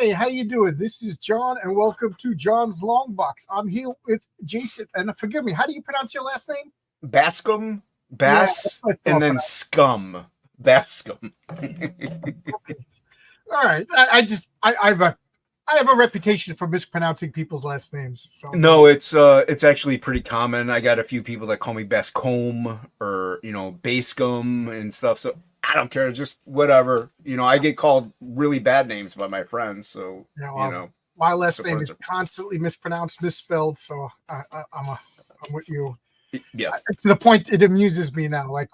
Hey, how you doing? This is John, and welcome to John's Longbox. I'm here with Jason, and forgive me, how do you pronounce your last name? Bascom, and then Scum. Bascom. Okay. All right. I have a reputation for mispronouncing people's last names. So No, it's actually pretty common. I got a few people that call me Bascom or Bascom and stuff. So I don't care, just whatever. I get called really bad names by my friends. So my last name is constantly mispronounced, misspelled. So I'm with you. Yeah. To the point it amuses me now. Like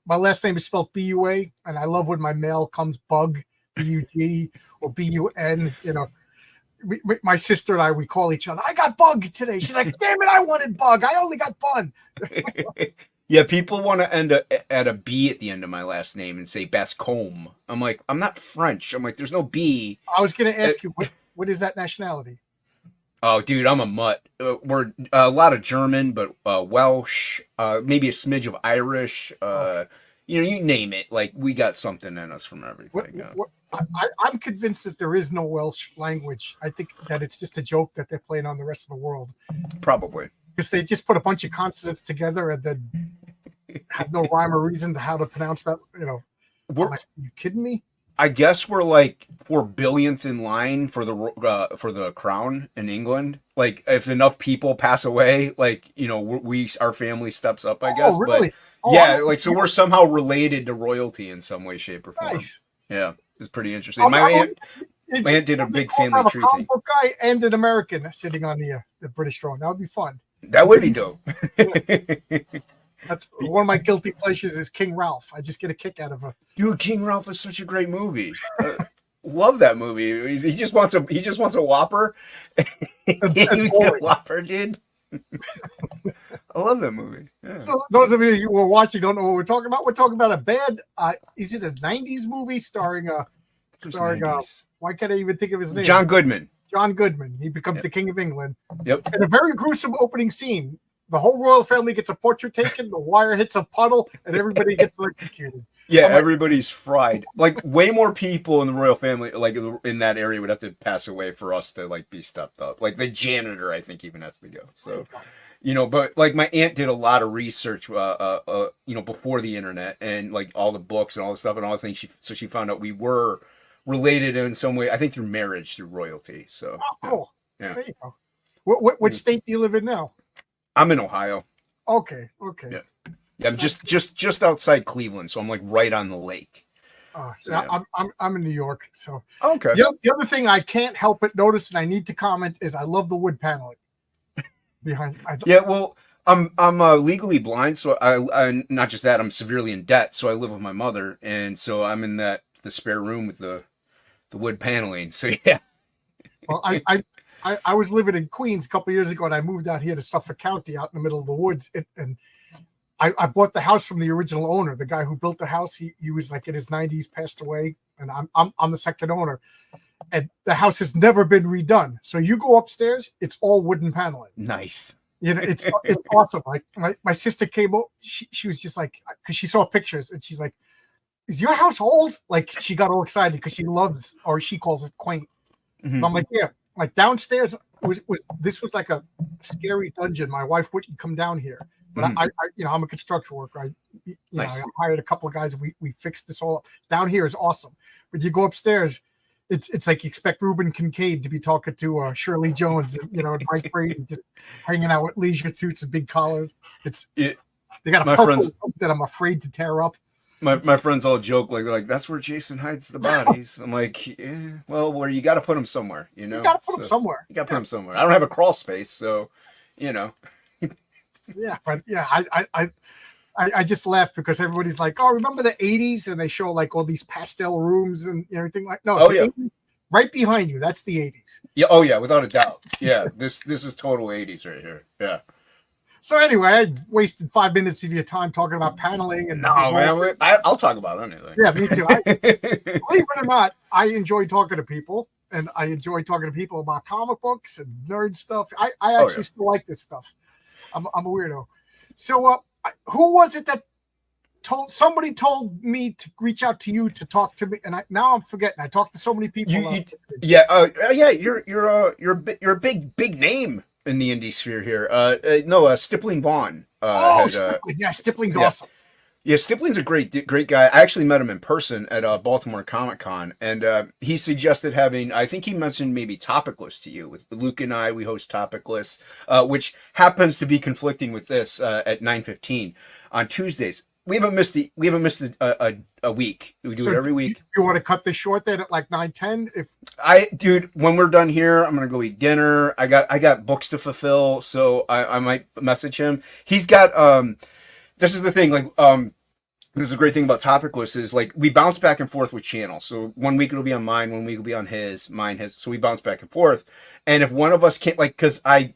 my last name is spelled B-U-A, and I love when my mail comes Bug, B-U-G, or B-U-N. My sister and I, we call each other, I got Bug today. She's like, damn it, I wanted Bug. I only got Bun. Yeah, people want to end at a B at the end of my last name and say Bascom. I'm like, I'm not French. I'm like, there's no B. I was going to ask you, what is that nationality? Oh, dude, I'm a mutt. We're a lot of German, but Welsh, maybe a smidge of Irish. You name it. Like, we got something in us from everything. I'm convinced that there is no Welsh language. I think that it's just a joke that they're playing on the rest of the world. Probably. Because they just put a bunch of consonants together and then have no rhyme or reason to how to pronounce that. Are you kidding me? I guess we're like 4 billionth in line for the crown in England. Like, if enough people pass away, like, our family steps up, I guess. Oh, really? But so we're somehow related to royalty in some way, shape, or form. Nice. Yeah, it's pretty interesting. My aunt did a big family tree thing. A comic guy and an American sitting on the British throne. That would be fun. That would be dope. That's one of my guilty pleasures is King Ralph. I just get a kick out of it. Dude, King Ralph is such a great movie. Love that movie. He just wants a Whopper. You get a Whopper, dude. I love that movie. Yeah. So those of you who are watching don't know what we're talking about. We're talking about a bad. Is it a '90s movie starring? Why can't I even think of his name? John Goodman. John Goodman. He becomes the King of England. Yep. And a very gruesome opening scene. The whole royal family gets a portrait taken. The wire hits a puddle, and everybody gets electrocuted. Yeah, everybody's fried. Like, way more people in the royal family, like in that area, would have to pass away for us to be stepped up. Like the janitor, I think, even has to go. So, but like my aunt did a lot of research, before the internet and like all the books and all the stuff and all the things. She found out we were related in some way. I think through marriage, through royalty. So, cool. Yeah. There you go. What state do you live in now? I'm in Ohio. Okay. Yeah, I'm just outside Cleveland, so I'm like right on the lake. I'm in New York. So okay. The other thing I can't help but notice, and I need to comment, is I love the wood paneling behind. I'm legally blind, so I not just that, I'm severely in debt, so I live with my mother, and so I'm in the spare room with the wood paneling. So yeah. Well, I was living in Queens a couple of years ago, and I moved out here to Suffolk County, out in the middle of the woods. And I bought the house from the original owner, the guy who built the house. He was like in his 90s, passed away, and I'm the second owner. And the house has never been redone. So you go upstairs, it's all wooden paneling. Nice. It's awesome. Like my sister came over, she was just like, because she saw pictures, and she's like, "Is your house old?" Like, she got all excited because she loves, or she calls it, quaint. Mm-hmm. I'm like, yeah. Like downstairs this was like a scary dungeon. My wife wouldn't come down here, but I'm a construction worker. Nice. I hired a couple of guys. We fixed this all up. Down here is awesome, but you go upstairs, it's like you expect Reuben Kincaid to be talking to Shirley Jones, Mike Brady, just hanging out with leisure suits and big collars. They got a purple that I'm afraid to tear up. My friends all joke they're like, that's where Jason hides the bodies. I'm like, where you got to put them somewhere, You got to put them somewhere. You got to put them somewhere. I don't have a crawl space, so Yeah, but yeah, I just laugh because everybody's like, oh, remember the '80s, and they show like all these pastel rooms and everything like. No, 80s, right behind you, that's the '80s. Yeah, oh yeah, without a doubt. Yeah, this is total '80s right here. Yeah. So anyway, I wasted 5 minutes of your time talking about paneling. And no, man, I'll talk about anything. Yeah, me too. Believe it or not, I enjoy talking to people, and I enjoy talking to people about comic books and nerd stuff. I actually still like this stuff. I'm a weirdo. So who was it that somebody told me to reach out to you to talk to me, and now I'm forgetting. I talked to so many people. Yeah, you're a big name in the indie sphere here. Stippling Vaughn. Stippling's awesome. Yeah, Stipling's a great guy. I actually met him in person at Baltimore Comic Con, and he suggested having, I think he mentioned maybe Topicless to you. With Luke and I, we host Topicless, which happens to be conflicting with this at 9:15 on Tuesdays. We haven't missed a week. We do it every week. You want to cut this short then at like 9:10? Dude, when we're done here, I'm gonna go eat dinner. I got books to fulfill, so I might message him. He's got this is the thing, this is a great thing about Topicless is we bounce back and forth with channels. So 1 week it'll be on mine, 1 week it'll be on his, mine, his. So we bounce back and forth. And if one of us can't, because I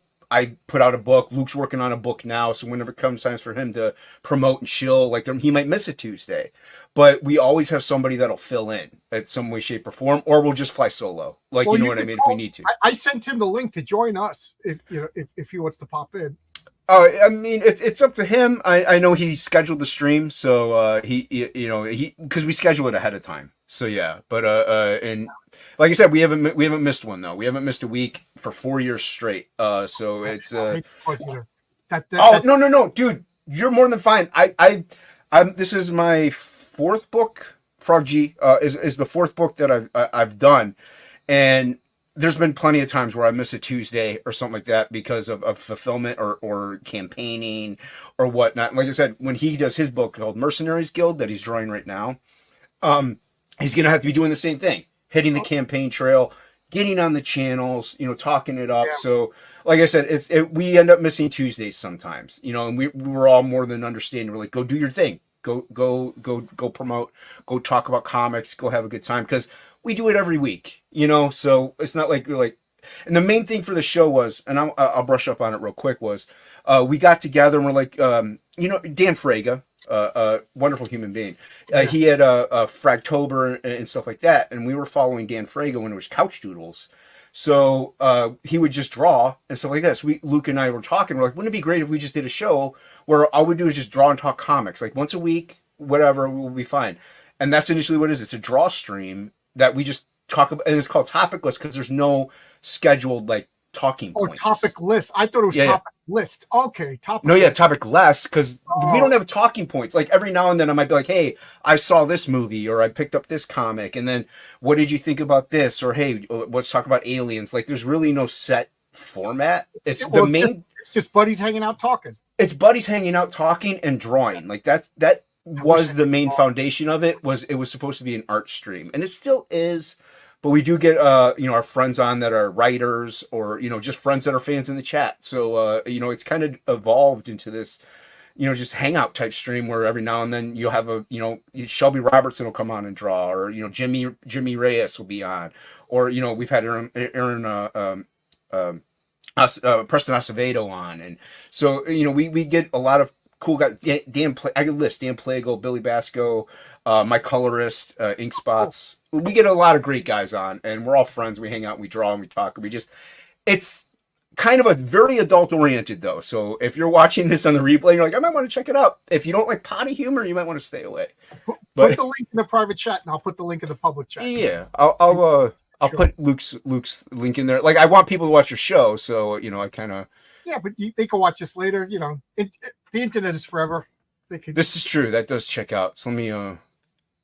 put out a book, Luke's working on a book now. So whenever it comes time for him to promote and chill, he might miss a Tuesday. But we always have somebody that'll fill in at some way, shape, or form, or we'll just fly solo. You know what I mean? If we need to. I sent him the link to join us if he wants to pop in. Oh, I mean, it's up to him. I know he scheduled the stream, so he because we schedule it ahead of time. So yeah, but and like I said, we haven't missed one though. We haven't missed a week for 4 years straight. So it's no, dude, you're more than fine. I'm this is my fourth book. Frog G is the fourth book that I've done, and there's been plenty of times where I miss a Tuesday or something like that because of fulfillment or campaigning or whatnot. Like I said, when he does his book called Mercenaries Guild that he's drawing right now, he's going to have to be doing the same thing, hitting the campaign trail, getting on the channels, talking it up. Yeah. So like I said, we end up missing Tuesdays sometimes, and we're all more than understanding. We're like, go do your thing. Go promote, go talk about comics, go have a good time. Because we do it every week, so it's not like we're like, and the main thing for the show was, and I'll brush up on it real quick, was we got together and we're like, Dan Fraga, wonderful human being. He had a Fragtober and stuff like that. And we were following Dan Fraga when it was Couch Doodles. So he would just draw and stuff like that. So Luke and I were talking, we're like, wouldn't it be great if we just did a show where all we do is just draw and talk comics, once a week, whatever, we'll be fine. And that's initially what it is. It's a draw stream that we just talk about, and it's called Topicless because there's no scheduled talking points. Topic list. I thought it was topic list. Okay, topic. No, topic less because we don't have talking points. Every now and then I might be like, hey, I saw this movie or I picked up this comic, and then what did you think about this? Or hey, let's talk about aliens. There's really no set format. It's just buddies hanging out talking. It's buddies hanging out talking and drawing. That was the main foundation of it. It was supposed to be an art stream, and it still is. But we do get our friends on that are writers or just friends that are fans in the chat. So it's kind of evolved into this just hangout type stream where every now and then you'll have Shelby Robertson will come on and draw, or Jimmy Reyes will be on, or we've had Aaron Preston Acevedo on, and so we get a lot of cool guys. Dan Plago, Billy Basco, my colorist, Ink Spots. We get a lot of great guys on, and we're all friends. We hang out, we draw, and we talk. It's kind of a very adult oriented though. So if you're watching this on the replay, you're like, I might want to check it out. If you don't like potty humor, you might want to stay away. Put the link in the private chat, and I'll put the link in the public chat. Yeah, I'll put Luke's link in there. I want people to watch your show, so I kind of. Yeah, but they can watch this later. The internet is forever. This is true. That does check out. So let me.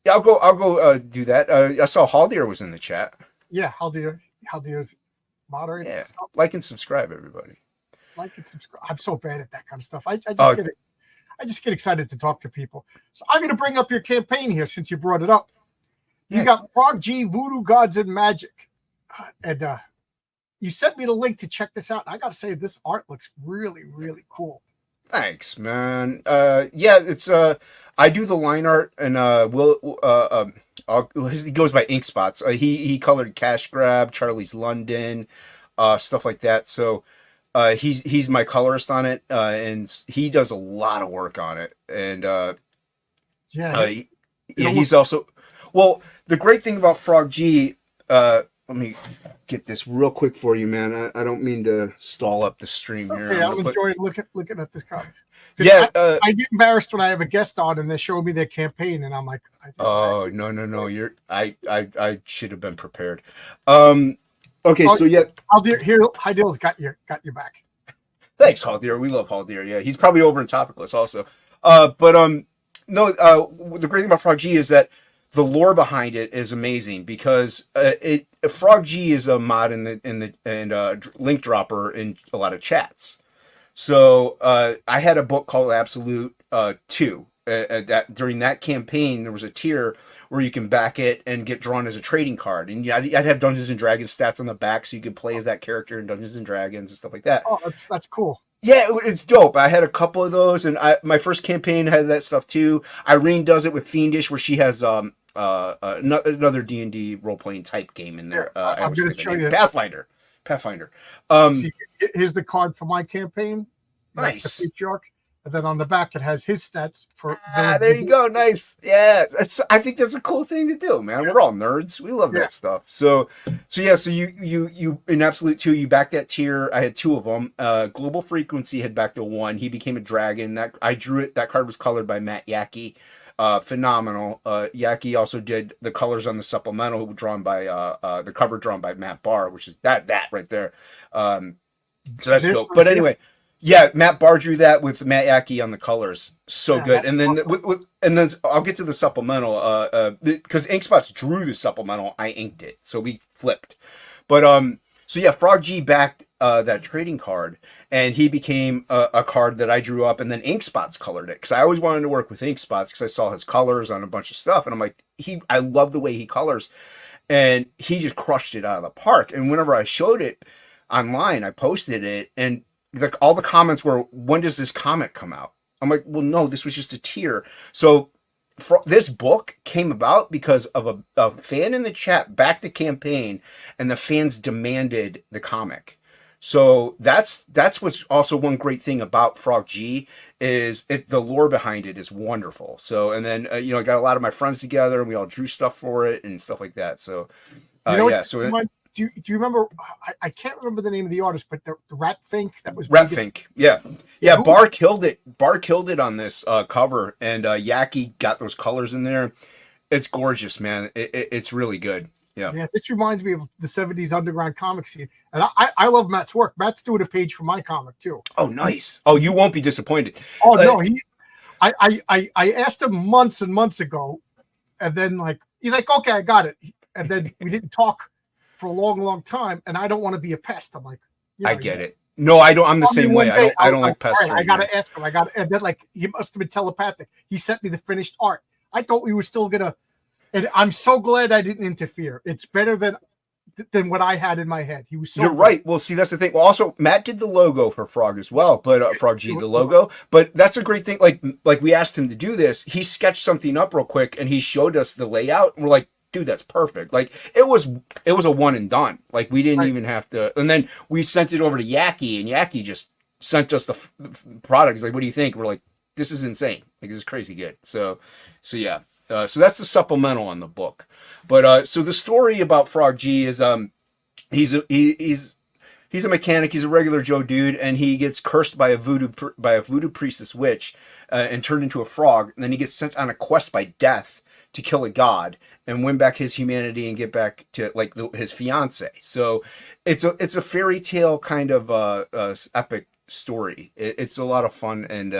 Yeah, I'll go do that. I saw Haldir was in the chat. Yeah, Haldir's moderating. Yeah, like and subscribe, everybody. Like and subscribe. I'm so bad at that kind of stuff. I just get excited to talk to people. So I'm going to bring up your campaign here since you brought it up. You got Frog G, Voodoo Gods, and Magic, and you sent me the link to check this out. I got to say, this art looks really, really cool. Thanks, man. It's I do the line art, and he goes by Ink Spots. He colored Cash Grab, Charlie's London, stuff like that. So he's my colorist on it, and he does a lot of work on it. And he's also the great thing about Frog G. Let me get this real quick for you, man. I don't mean to stall up the stream here. Okay, I'm enjoying looking at this comic. Yeah, I get embarrassed when I have a guest on and they show me their campaign, and I'm like, oh no, I should have been prepared. Okay, so yeah, Haldir's got your back. Thanks, Haldir. We love Haldir. Yeah, he's probably over in Topicless also. No, the great thing about Frog G is that the lore behind it is amazing because Frog G is a mod and link dropper in a lot of chats. So I had a book called Absolute 2. During that campaign, there was a tier where you can back it and get drawn as a trading card, and I'd have Dungeons and Dragons stats on the back, so you could play as that character in Dungeons and Dragons and stuff like that. Oh, that's cool. Yeah, it's dope. I had a couple of those, and my first campaign had that stuff too. Irene does it with Fiendish, where she has another D&D role playing type game in there. I'm going to show you Pathfinder. See, here's the card for my campaign. Nice. That's the patriarch. And then on the back, it has his stats for. There you go. Nice. Yeah, I think that's a cool thing to do, man. Yeah. We're all nerds. We love that stuff. So you in Absolute 2, you backed that tier. I had 2 of them. Global Frequency had backed a 1. He became a dragon. That I drew it. That card was colored by Matt Yackey. Phenomenal. Yackey also did the colors on the supplemental, drawn by the cover drawn by Matt Barr, which is that right there. So that's dope. But anyway, yeah, Matt Barr drew that with Matt Yackey on the colors. So good. And then and then I'll get to the supplemental because Inkspots drew the supplemental. I inked it, so we flipped. But so yeah, Frog G backed that trading card, and he became a card that I drew up, and then Inkspots colored it because I always wanted to work with Inkspots because I saw his colors on a bunch of stuff, and I'm like, I love the way he colors, and he just crushed it out of the park. And whenever I showed it online, I posted it, and all the comments were, "When does this comic come out?" I'm like, well, no, this was just a tier. So this book came about because of a fan in the chat backed the campaign, and the fans demanded the comic. So that's what's also one great thing about Frog G is the lore behind it is wonderful. So and then I got a lot of my friends together and we all drew stuff for it and stuff like that. So yeah. So do you remember? I can't remember the name of the artist, but the Rat Fink that was Rat Fink. Yeah. Barr killed it. Barr killed it on this cover, and Yackey got those colors in there. It's gorgeous, man. It's really good. Yeah. This reminds me of the 70s underground comic scene, and I love Matt's work. Matt's doing a page for my comic too. Oh, nice. Oh, you won't be disappointed. Oh no, I asked him months and months ago, and then he's like, okay, I got it, and then we didn't talk for a long time, and I don't want to be a pest. I'm like, I get it. No, I don't. I'm the same way. I don't like pestering. I gotta ask him. And then he must have been telepathic. He sent me the finished art. I thought we were still gonna. And I'm so glad I didn't interfere. It's better than what I had in my head. He was so. You're right. Well, see, that's the thing. Well, also Matt did the logo for Frog as well, but Frog G the logo. But that's a great thing. Like we asked him to do this. He sketched something up real quick, and he showed us the layout. And we're like, dude, that's perfect. It was a one and done. We didn't even have to. And then we sent it over to Yackey, and Yackey just sent us the product. He's like, what do you think? We're like, this is insane. This is crazy good. So yeah. So that's the supplemental on the book. But so the story about Frog G is he's a mechanic. He's a regular Joe dude, and he gets cursed by a voodoo priestess witch and turned into a frog. And then he gets sent on a quest by Death to kill a god and win back his humanity and get back to his fiance. So it's a fairy tale kind of epic story. It's a lot of fun, and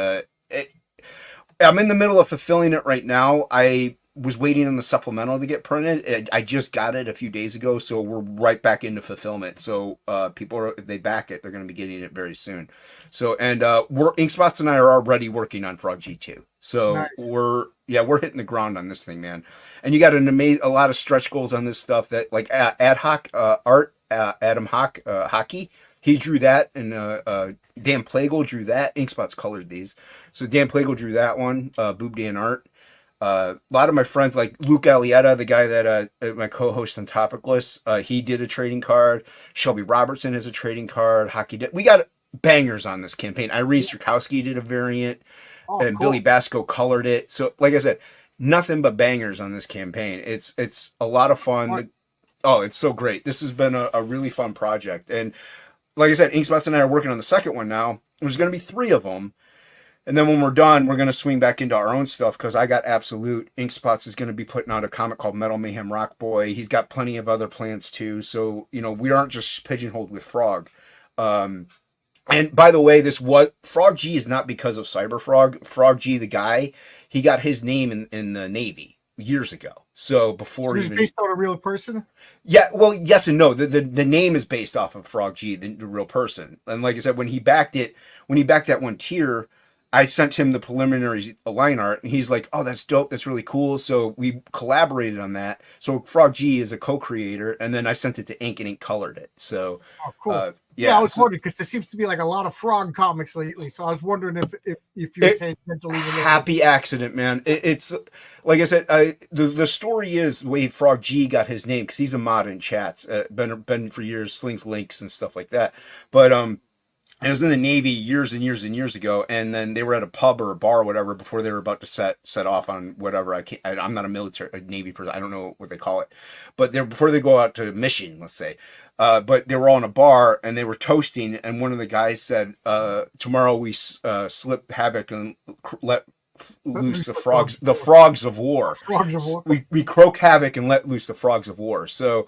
I'm in the middle of fulfilling it right now. I was waiting on the supplemental to get printed. I just got it a few days ago, so we're right back into fulfillment. So people, if they back it, they're going to be getting it very soon. So Inkspots and I are already working on Frog G2. So nice. We're hitting the ground on this thing, man. And you got a lot of stretch goals on this stuff that ad hoc art. Adam Hock Hockey. He drew that, and Dan Plagle drew that. Inkspots colored these. So Dan Plagle drew that one, Boob Dan Art. A lot of my friends, like Luke Alietta, the guy that my co-host on Topicless, he did a trading card. Shelby Robertson has a trading card. We got bangers on this campaign. Irene Strakowski did a variant, and cool. Billy Basco colored it. So, like I said, nothing but bangers on this campaign. It's a lot of fun. Oh, it's so great. This has been a really fun project. And like I said, Inkspots and I are working on the second one now. There's going to be 3 of them. And then when we're done, we're going to swing back into our own stuff because I got absolute. Inkspots is going to be putting out a comic called Metal Mayhem Rock Boy. He's got plenty of other plans too. So, we aren't just pigeonholed with Frog. And by the way, Frog G is not because of Cyberfrog. Frog G, the guy, he got his name in the Navy years ago. So before he was based on a real person? Yeah, well, yes and no. The name is based off of Frog G, the real person. And like I said, when he backed that one tier, I sent him the preliminary line art, and he's like, "Oh, that's dope. That's really cool." So we collaborated on that. So Frog G is a co-creator, and then I sent it to Ink, and Ink colored it. So, cool. I was wondering because there seems to be like a lot of Frog comics lately. So I was wondering if you're mentally happy accident, man. It's like I said, the story is the way Frog G got his name because he's a mod in chats, been for years, slings links and stuff like that. But I was in the Navy years and years and years ago, and then they were at a pub or a bar or whatever before they were about to set off on whatever. I'm not a Navy person. I don't know what they call it, but before they go out to mission, let's say. But they were all in a bar and they were toasting, and one of the guys said, "Tomorrow we slip havoc and let loose the frogs of war. Frogs of war. We croak havoc and let loose the frogs of war." So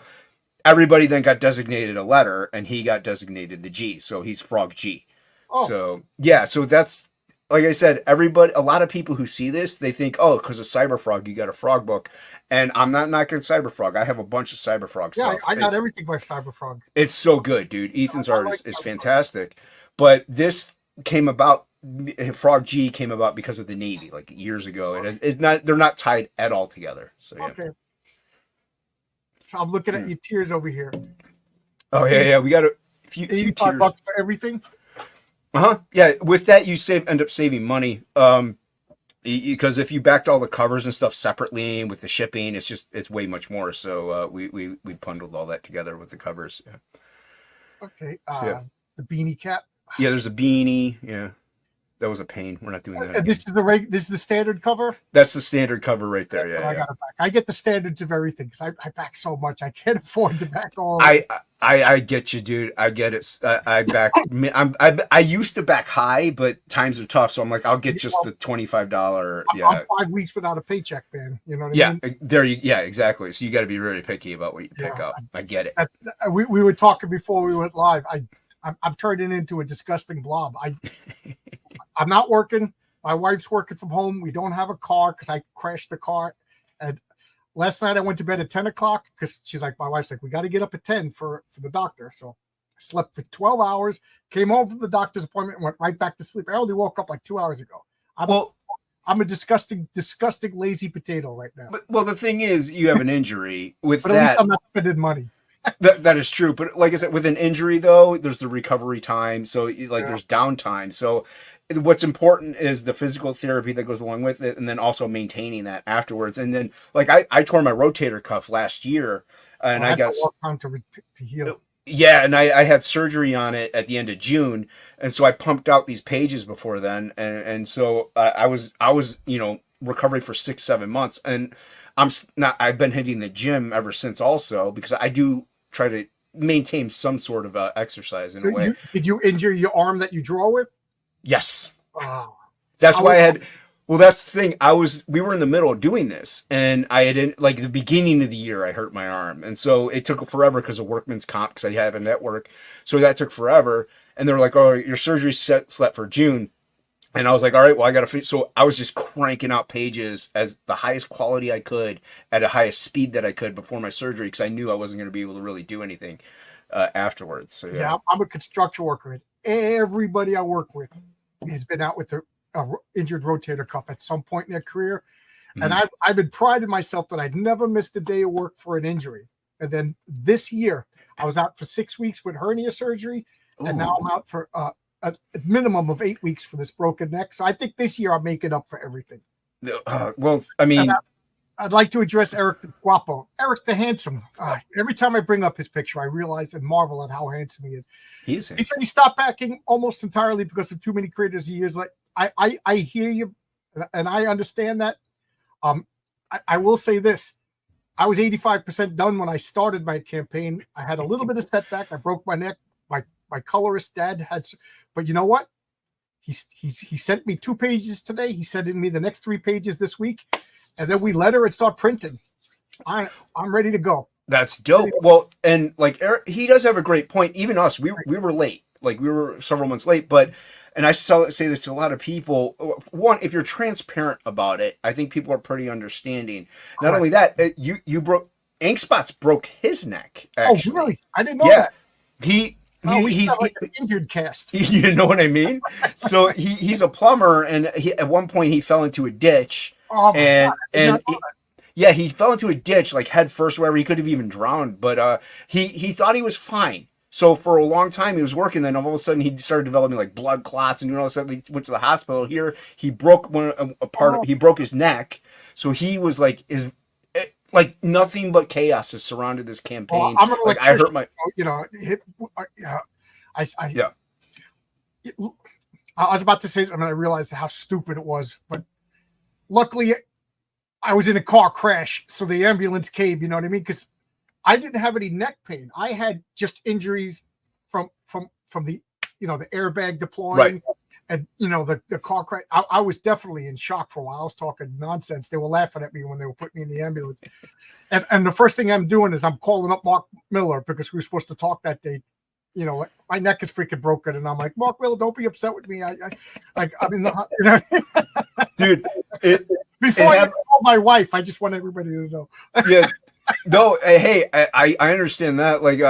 everybody then got designated a letter, and he got designated the G. So he's Frog G. Oh. So yeah, so that's like I said, a lot of people who see this, they think, oh, because of Cyberfrog, you got a frog book. And I'm not knocking Cyberfrog. I have a bunch of Cyberfrog stuff. Yeah, I got everything by Cyberfrog. It's so good, dude. Ethan's art is fantastic. But this came about, Frog G came about because of the Navy, like years ago. They're not tied at all together. So yeah. Okay. So I'm looking at your tiers over here. Oh yeah. We got a few $85 tiers for everything. Yeah. With that, you end up saving money. Because if you backed all the covers and stuff separately with the shipping, it's way much more. So we bundled all that together with the covers. Yeah. Okay. The beanie cap. Yeah, there's a beanie. Yeah. That was a pain. We're not doing that. This is the standard cover. That's the standard cover right there. Yeah. I got it back. I get the standards of everything because I back so much. I can't afford to back all. I get you, dude. I get it. I used to back high, but times are tough, so I'm like, I'll get just the $25. Yeah. I'm 5 weeks without a paycheck, man. You know what I mean? Yeah, exactly. So you got to be really picky about what you pick up. I get it. We were talking before we went live. I'm turning into a disgusting blob. I'm not working. My wife's working from home. We don't have a car because I crashed the car. And last night I went to bed at 10 o'clock because my wife's like, we got to get up at 10 for the doctor. So I slept for 12 hours, came home from the doctor's appointment, and went right back to sleep. I only woke up like 2 hours ago. I'm a disgusting lazy potato right now. Well, the thing is, you have an injury with but at least I'm not spending money. That is true. But like I said, with an injury, though, there's the recovery time. So there's downtime. So what's important is the physical therapy that goes along with it, and then also maintaining that afterwards. And then, like, I tore my rotator cuff last year, and I got a long time to heal. Yeah, and I had surgery on it at the end of June, and so I pumped out these pages before then, and so I was recovering for 6-7 months, and I've been hitting the gym ever since also because I do try to maintain some sort of exercise in a way. Did you injure your arm that you draw with? Yes. Oh. That's why I had. Well, that's the thing. We were in the middle of doing this, and I had like the beginning of the year, I hurt my arm, and so it took forever because of workman's comp because I have a network. So that took forever, and they were like, "Oh, your surgery's set for June," and I was like, "All right, well, I got to finish." So I was just cranking out pages as the highest quality I could at the highest speed that I could before my surgery because I knew I wasn't going to be able to really do anything afterwards. So yeah, I'm a construction worker, and everybody I work with has been out with their injured rotator cuff at some point in their career. And I've been priding myself that I'd never missed a day of work for an injury. And then this year I was out for 6 weeks with hernia surgery. And now I'm out for a minimum of 8 weeks for this broken neck. So I think this year I'm making up for everything. Well, I mean, I'd like to address Eric the Guapo, Eric the Handsome. Every time I bring up his picture, I realize and marvel at how handsome he is. He said he stopped backing almost entirely because of too many creators he is. Like I hear you, and I understand that. I will say this: I was 85% done when I started my campaign. I had a little bit of setback. I broke my neck. My colorist dad had, but you know what? He sent me 2 pages today. He's sending me the next 3 pages this week, and then we letter and start printing. I'm ready to go. That's dope. Well, and like Eric, he does have a great point. Even us, we were late. Like we were several months late, but and I say this to a lot of people. One, if you're transparent about it, I think people are pretty understanding. Correct. Not only that, you broke Ink Spots broke his neck. Actually. Oh, really? I didn't know that. He's like an injured cast. You know what I mean? So he's a plumber, and at one point he fell into a ditch. Oh my God. He fell into a ditch like head first, wherever. He could have even drowned, but he thought he was fine. So for a long time he was working. Then all of a sudden he started developing like blood clots, and all of a sudden he went to the hospital. Here he broke he broke his neck. So he was like nothing but chaos has surrounded this campaign. I'm an electrician. I hurt my, I was about to say, I realized how stupid it was, but luckily I was in a car crash, so the ambulance came. You know what I mean? Because I didn't have any neck pain. I had just injuries from the the airbag deploying, right. And the car crash. I was definitely in shock for a while. I was talking nonsense. They were laughing at me when they were putting me in the ambulance. And the first thing I'm doing is I'm calling up Mark Miller because we were supposed to talk that day. My neck is freaking broken, and I'm like, Mark Miller, don't be upset with me. I'm in the dude. Before I call my wife, I just want everybody to know. Yeah. No, hey, I understand that. Like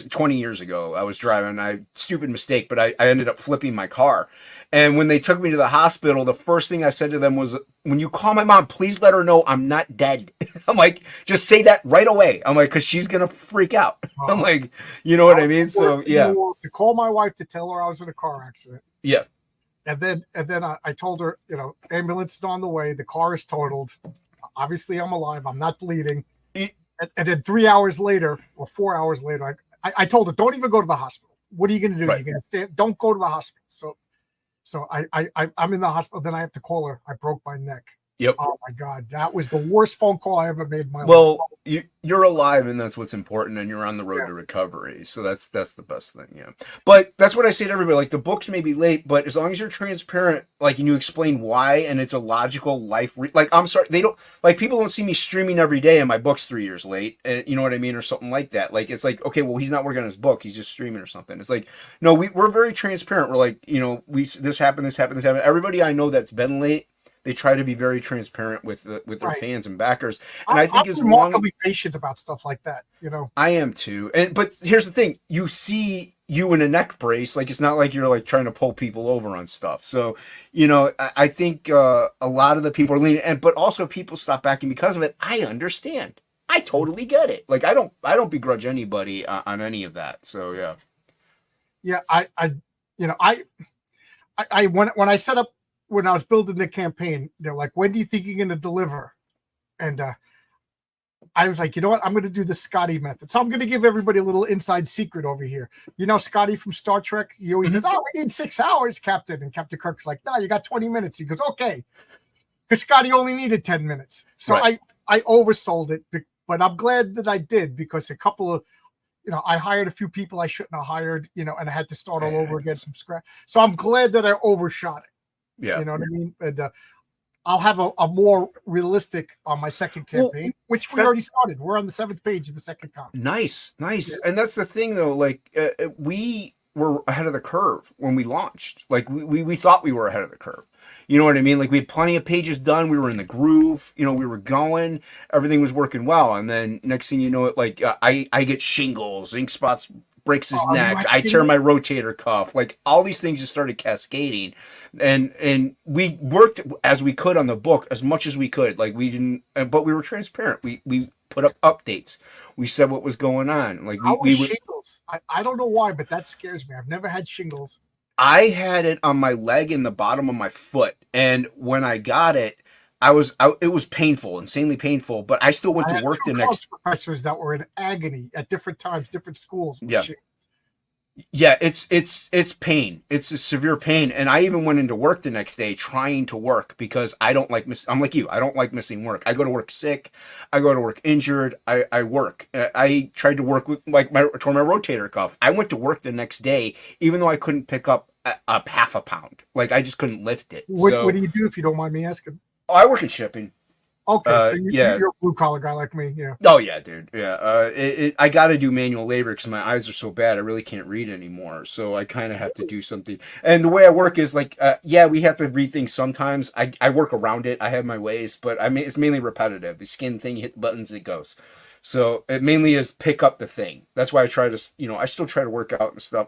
20 years ago, I was driving. Stupid mistake, but I ended up flipping my car. And when they took me to the hospital, the first thing I said to them was, "When you call my mom, please let her know I'm not dead." I'm like, just say that right away. I'm like, because she's gonna freak out. I'm like, you know what I mean? So yeah. To call my wife to tell her I was in a car accident. Yeah. And then I told her, ambulance is on the way. The car is totaled. Obviously, I'm alive. I'm not bleeding. And then 3 hours later, or 4 hours later, I told her, don't even go to the hospital. What are you going to do? Right. You're going to stand. Don't go to the hospital. So I'm in the hospital. Then I have to call her. I broke my neck. Yep. Oh my God, that was the worst phone call I ever made in my life. Well, you're alive, and that's what's important, and you're on the road to recovery. So that's the best thing, yeah. But that's what I say to everybody. Like, the books may be late, but as long as you're transparent, like, and you explain why, and it's a logical life. I'm sorry, people don't see me streaming every day, and my book's 3 years late. You know what I mean, or something like that. Like, it's like, okay, well, he's not working on his book; he's just streaming or something. It's like, no, we're very transparent. We're like, this happened. Everybody I know that's been late, they try to be very transparent with their fans and backers. And I think I'm remarkably patient about stuff like that, I am too. But here's the thing. You see you in a neck brace, like, it's not like you're like trying to pull people over on stuff. So, I think a lot of the people are leaning, but also people stop backing because of it. I understand. I totally get it. Like, I don't begrudge anybody on any of that. So, yeah. Yeah. When I set up, when I was building the campaign, they're like, when do you think you're going to deliver? And I was like, you know what? I'm going to do the Scotty method. So I'm going to give everybody a little inside secret over here. Scotty from Star Trek, he always says, oh, we need 6 hours, Captain. And Captain Kirk's like, no, you got 20 minutes. He goes, okay. Because Scotty only needed 10 minutes. So right. I oversold it, but I'm glad that I did, because a couple of, I hired a few people I shouldn't have hired, and I had to start all over again from scratch. So I'm glad that I overshot it. Yeah. You know what I mean? And I'll have a more realistic on my second campaign, which we already started. We're on the 7th page of the second comic. Nice. Yeah. And that's the thing, though. Like, we were ahead of the curve when we launched. Like, we thought we were ahead of the curve. You know what I mean? Like, we had plenty of pages done. We were in the groove. We were going. Everything was working well. And then next thing you know, like, I get shingles, Ink Spots breaks his neck. I tear my rotator cuff. Like, all these things just started cascading. And we worked as we could on the book, as much as we could. Like, we didn't, but we were transparent. We put up updates. We said what was going on. Like, shingles. I don't know why, but that scares me. I've never had shingles. I had it on my leg and the bottom of my foot, and when I got it, it was painful, insanely painful. But I still went to work the next. Professors that were in agony at different times, different schools. Yeah. Yeah, it's pain. It's a severe pain, and I even went into work the next day trying to work because I don't like I'm like you. I don't like missing work. I go to work sick. I go to work injured. I work. I tried to work with like tore my rotator cuff. I went to work the next day even though I couldn't pick up a half a pound. Like I just couldn't lift it. What do you do if you don't mind me asking? I work in shipping. Okay, so yeah. you're a blue collar guy like me, yeah. Oh yeah, dude. Yeah. I got to do manual labor because my eyes are so bad. I really can't read anymore. So I kind of have to do something. And the way I work is like, yeah, we have to read things sometimes. I work around it. I have my ways, but it's mainly repetitive. The skin thing, you hit the buttons, it goes. So it mainly is pick up the thing. That's why I try to, I still try to work out and stuff.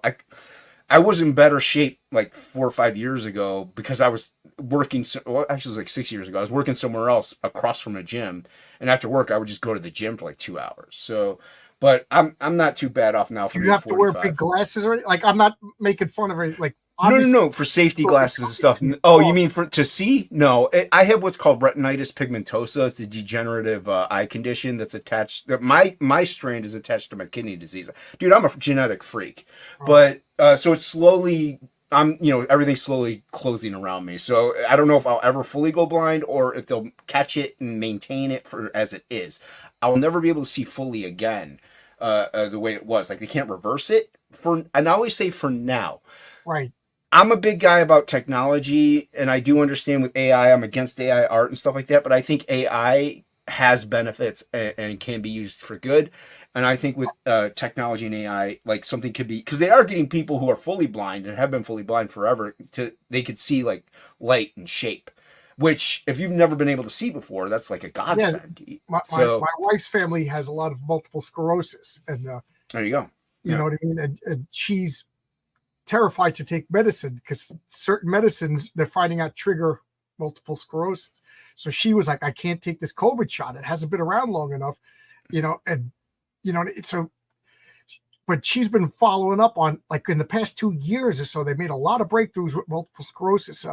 I was in better shape like 4 or 5 years ago because I was working. Well, actually, it was like 6 years ago. I was working somewhere else across from a gym, and after work, I would just go to the gym for like 2 hours. So, but I'm not too bad off now. Do you have 45. To wear big glasses or anything? Like I'm not making fun of it. Like no, for safety glasses and stuff. Oh, you mean to see? No, I have what's called retinitis pigmentosa. It's a degenerative eye condition that's attached. My strand is attached to my kidney disease. Dude, I'm a genetic freak, but so it's slowly. Everything's slowly closing around me. So I don't know if I'll ever fully go blind or if they'll catch it and maintain it for as it is. I'll never be able to see fully again the way it was. Like they can't reverse it and I always say for now. Right. I'm a big guy about technology, and I do understand with AI, I'm against AI art and stuff like that, but I think AI has benefits and can be used for good. And I think with technology and AI, like something could be, because they are getting people who are fully blind and have been fully blind forever, they could see like light and shape, which if you've never been able to see before, that's like a godsend. Yeah, my wife's family has a lot of multiple sclerosis. And there you go. You know what I mean? And she's terrified to take medicine because certain medicines they're finding out trigger multiple sclerosis. So she was like, I can't take this COVID shot. It hasn't been around long enough, so, but she's been following up on like in the past 2 years or so, they made a lot of breakthroughs with multiple sclerosis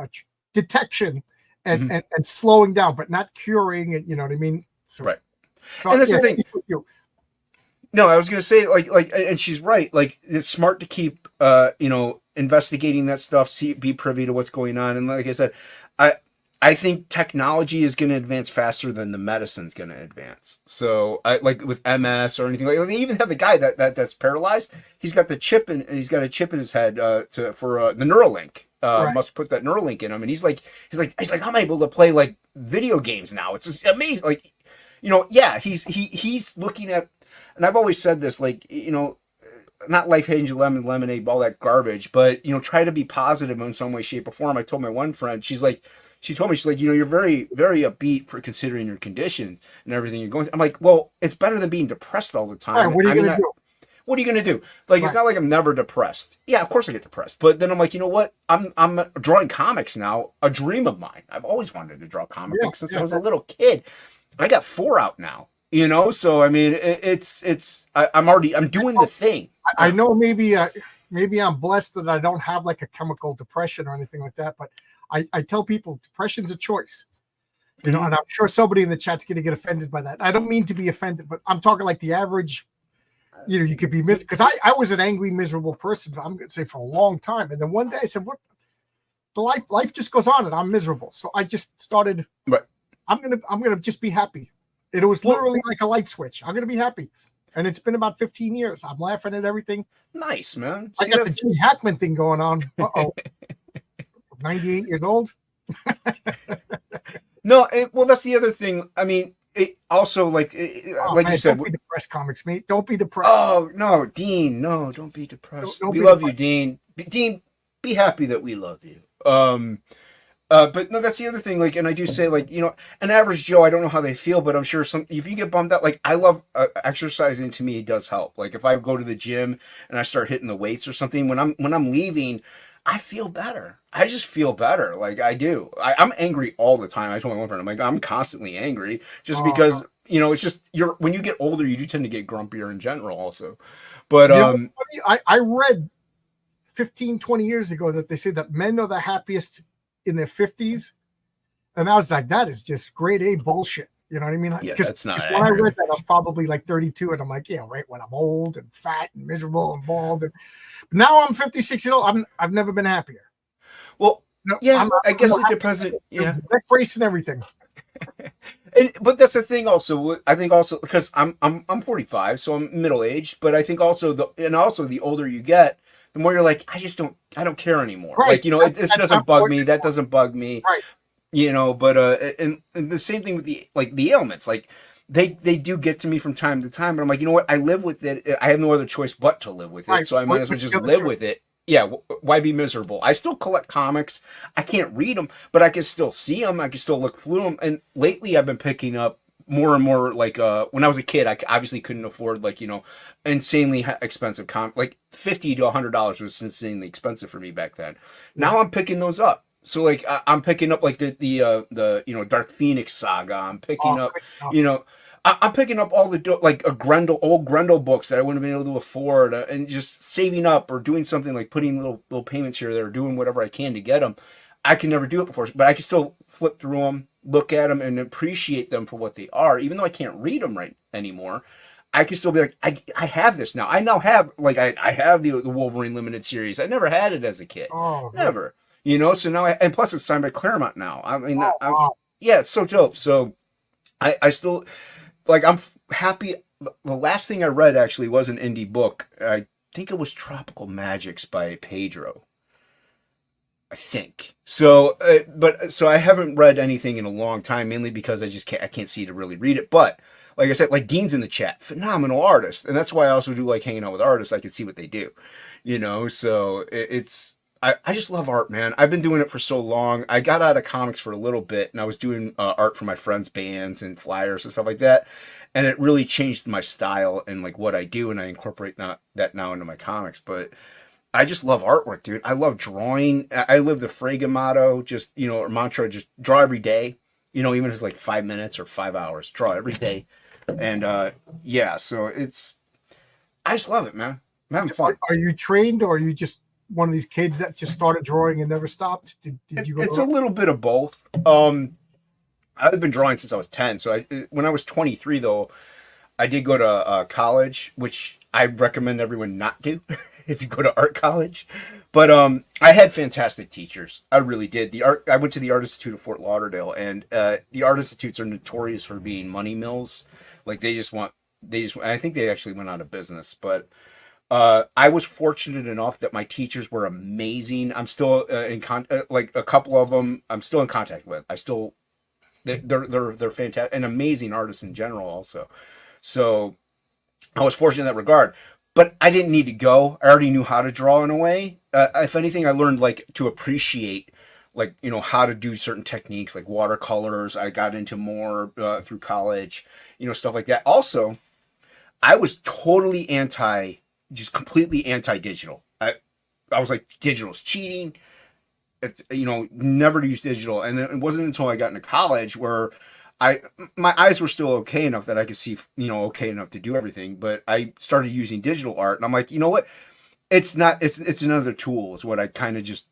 detection and slowing down, but not curing it. You know what I mean? So, right. So, and that's the thing. No, I was going to say and she's right. Like it's smart to keep, investigating that stuff, be privy to what's going on. And like I said, I think technology is going to advance faster than the medicine's going to advance. So I like with MS or anything like they even have the guy that's paralyzed. He's got a chip in his head, for the Neuralink. Right. Must put that Neuralink in him. And he's like, I'm able to play like video games now. It's just amazing. Like, yeah, he's looking at, and I've always said this, like, not life changing lemonade, all that garbage, but try to be positive in some way, shape, or form. I told my one friend, she told me, you're very, very upbeat for considering your condition and everything you're going through. I'm like, well, it's better than being depressed all the time. Right, what are you going to do? What are you going to do? Like, right. It's not like I'm never depressed. Yeah, of course I get depressed. But then I'm like, you know what? I'm drawing comics now, a dream of mine. I've always wanted to draw comic books since I was a little kid. I got 4 out now. So I mean, I'm doing the thing. I know maybe I'm blessed that I don't have like a chemical depression or anything like that, but I tell people depression's a choice, and I'm sure somebody in the chat's going to get offended by that. I don't mean to be offended, but I'm talking like the average, you could be because I was an angry, miserable person. I'm going to say for a long time. And then one day I said, what the life just goes on and I'm miserable. So I just started, right. I'm going to just be happy. It was literally like a light switch. I'm going to be happy. And it's been about 15 years. I'm laughing at everything. Nice, man. I got the Gene Hackman thing going on. 98 years old. No, well, that's the other thing. I mean, it also you said, don't be depressed, comics mate. Don't be depressed. Oh no, Dean, no, don't be depressed. We love you, Dean. Dean, be happy that we love you. But no, that's the other thing. Like, and I do say, like, an average Joe, I don't know how they feel, but I'm sure if you get bummed out, like, I love exercising. To me, it does help. Like, if I go to the gym and I start hitting the weights or something, when I'm leaving, I feel better. I just feel better. Like I do. I'm angry all the time. I told my one friend, I'm like, I'm constantly angry just because, it's just when you get older, you do tend to get grumpier in general also. But, I read 15, 20 years ago that they say that men are the happiest in their 50s. And I was like, that is just grade A bullshit. You know what I mean? Yeah, Because that's not when I accurate. read that, I was probably like 32, and I'm like, yeah, right when I'm old and fat and miserable and bald. And but now I'm 56 years old. I've never been happier. Well, No, yeah, I'm, I I'm guess it happy. depends. Yeah, Neck brace and everything. but that's the thing. Also, I think also because I'm 45, so I'm middle aged. But I think also the older you get, the more you're like, I don't care anymore. Right. Like, this That's doesn't bug me. That doesn't bug me. right. But and the same thing with the ailments. Like, they do get to me from time to time, but I'm like, you know what? I live with it. I have no other choice but to live with it. Right. So I might as well just live with it. Yeah, why be miserable? I still collect comics. I can't read them, but I can still see them. I can still look through them. And lately, I've been picking up more and more. Like, when I was a kid, I obviously couldn't afford insanely expensive like $50 to $100 was insanely expensive for me back then. Now I'm picking those up. So like I'm picking up like the Dark Phoenix saga. I'm picking up I'm picking up all the old Grendel books that I wouldn't have been able to afford, and just saving up or doing something like putting little payments here or there, doing whatever I can to get them. I can never do it before, but I can still flip through them, look at them, and appreciate them for what they are. Even though I can't read them right anymore, I can still be like, I have this now. I now have I have the Wolverine limited series. I never had it as a kid, never. So now and plus it's signed by Claremont now. I mean, yeah, it's so dope. So I still. I'm happy. The last thing I read actually was an indie book. I think it was Tropical Magics by Pedro. I think so. So I haven't read anything in a long time, mainly because I can't see to really read it. But like I said, like Dean's in the chat, phenomenal artist, and that's why I also do like hanging out with artists. I can see what they do, So I just love art, man. I've been doing it for so long. I got out of comics for a little bit, and I was doing art for my friends' bands and flyers and stuff like that. And it really changed my style and like what I do, and I incorporate that now into my comics. But I just love artwork, dude. I love drawing. I live the Frege motto, or mantra, just draw every day. Even if it's like 5 minutes or 5 hours, draw every day. And yeah, so I just love it, man. I'm having fun. Are you trained, or are you just one of these kids that just started drawing and never stopped? Did you go? It's a little bit of both. I've been drawing since I was 10. So when I was 23, though, I did go to college, which I recommend everyone not do if you go to art college. But I had fantastic teachers. I really did. I went to the Art Institute of Fort Lauderdale, and the Art Institutes are notorious for being money mills. Like I think they actually went out of business, but I was fortunate enough that my teachers were amazing. I'm still in contact, like a couple of them I'm still in contact with. They're fantastic and amazing artists in general also. So I was fortunate in that regard, but I didn't need to go. I already knew how to draw in a way. If anything, I learned to appreciate how to do certain techniques like watercolors. I got into more through college, stuff like that. Also, I was totally completely anti-digital. I was like, digital's cheating. It's, never to use digital. And then it wasn't until I got into college where my eyes were still okay enough that I could see, okay enough to do everything. But I started using digital art, and I'm like, you know what? It's another tool is what I kind of just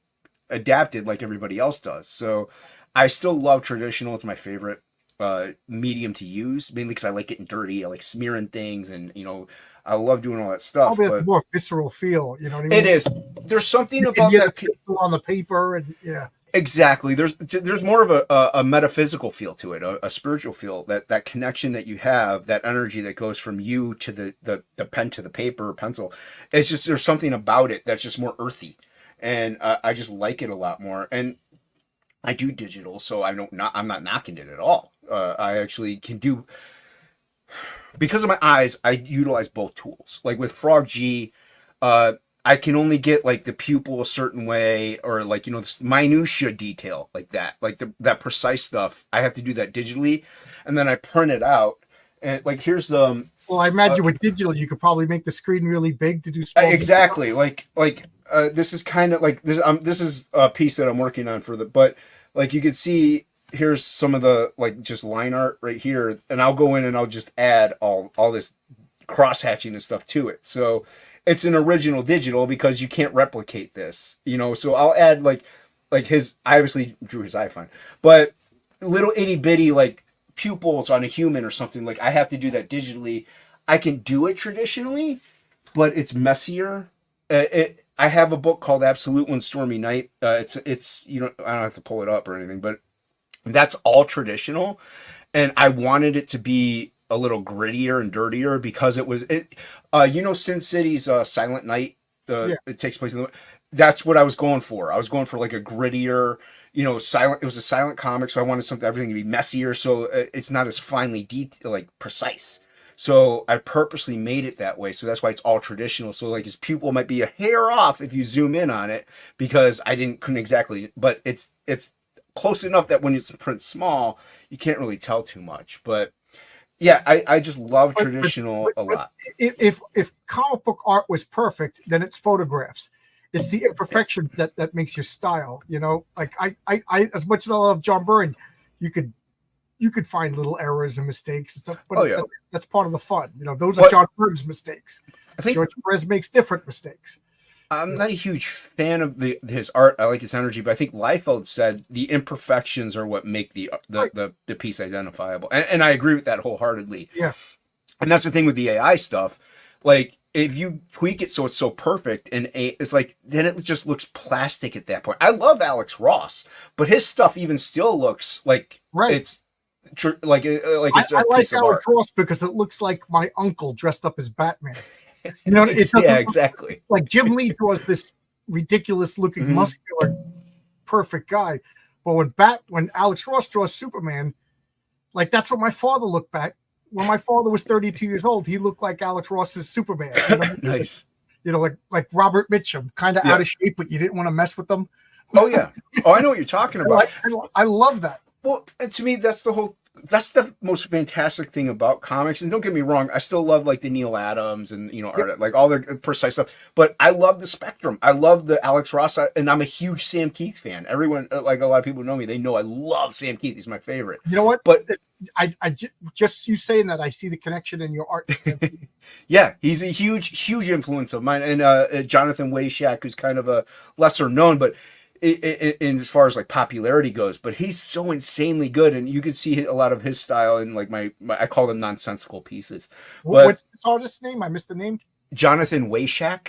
adapted like everybody else does. So I still love traditional. It's my favorite medium to use, mainly because I like getting dirty. I like smearing things, and I love doing all that stuff. Probably a more visceral feel, you know what I mean? It is. There's something about that on the paper, and yeah, exactly. There's more of a metaphysical feel to it, a spiritual feel. That connection that you have, that energy that goes from you to the pen to the paper or pencil. It's just there's something about it that's just more earthy, and I just like it a lot more. And I do digital, so I'm not knocking it at all. I actually can do. Because of my eyes, I utilize both tools. Like with Frog G, I can only get like the pupil a certain way, or this minutia detail like that, that precise stuff. I have to do that digitally, and then I print it out. And here's the. Well, I imagine with digital, you could probably make the screen really big to do small. Exactly. This is kind of like this. This is a piece that I'm working on but you can see. Here's some of the just line art right here, and I'll go in and I'll just add all this cross hatching and stuff to it. So it's an original digital because you can't replicate this, So I'll add I obviously drew his iPhone, but little itty bitty pupils on a human or something, like I have to do that digitally. I can do it traditionally, but it's messier. I have a book called Absolute One Stormy Night. It's I don't have to pull it up or anything, but that's all traditional, and I wanted it to be a little grittier and dirtier because Sin City's Silent Night. It takes place in the. That's what I was going for. I was going for like a grittier, silent. It was a silent comic, so I wanted everything to be messier, so it's not as finely precise. So I purposely made it that way. So that's why it's all traditional. So like his pupil might be a hair off if you zoom in on it because couldn't exactly, but it's close enough that when it's print small, you can't really tell too much. But yeah, I just love traditional a lot. If comic book art was perfect, then it's photographs. It's the imperfections that makes your style. Like I as much as I love John Byrne, you could find little errors and mistakes and stuff, but that's part of the fun. Those are John Byrne's mistakes. I think George Perez makes different mistakes. I'm not a huge fan of his art. I like his energy, but I think Liefeld said the imperfections are what make the piece identifiable, and I agree with that wholeheartedly. Yeah, and that's the thing with the AI stuff. Like if you tweak it so it's so perfect, and it's like then it just looks plastic at that point. I love Alex Ross, but his stuff even still looks like it's. I like Alex Ross because it looks like my uncle dressed up as Batman. Exactly. Like Jim Lee draws this ridiculous looking, muscular, perfect guy, but when Alex Ross draws Superman, like that's what my father looked back when my father was 32 years old. He looked like Alex Ross's Superman. Nice. Like Robert Mitchum, kind of out of shape, but you didn't want to mess with them. Oh yeah. Oh, I know what you're talking about. I love that. Well, to me, that's the most fantastic thing about comics. And don't get me wrong, I still love like the Neil Adams and art, like all the precise stuff. But I love the spectrum. I love the Alex Ross, and I'm a huge Sam Keith fan. Everyone, like a lot of people know me, they know I love Sam Keith. He's my favorite. You know what? But I just you saying that, I see the connection in your art. Yeah, he's a huge influence of mine, and Jonathan Weishak, who's kind of a lesser known, but. In as far as like popularity goes, but he's so insanely good, and you can see a lot of his style in like my I call them nonsensical pieces. But what's this artist's name? I missed the name. Jonathan Weishak.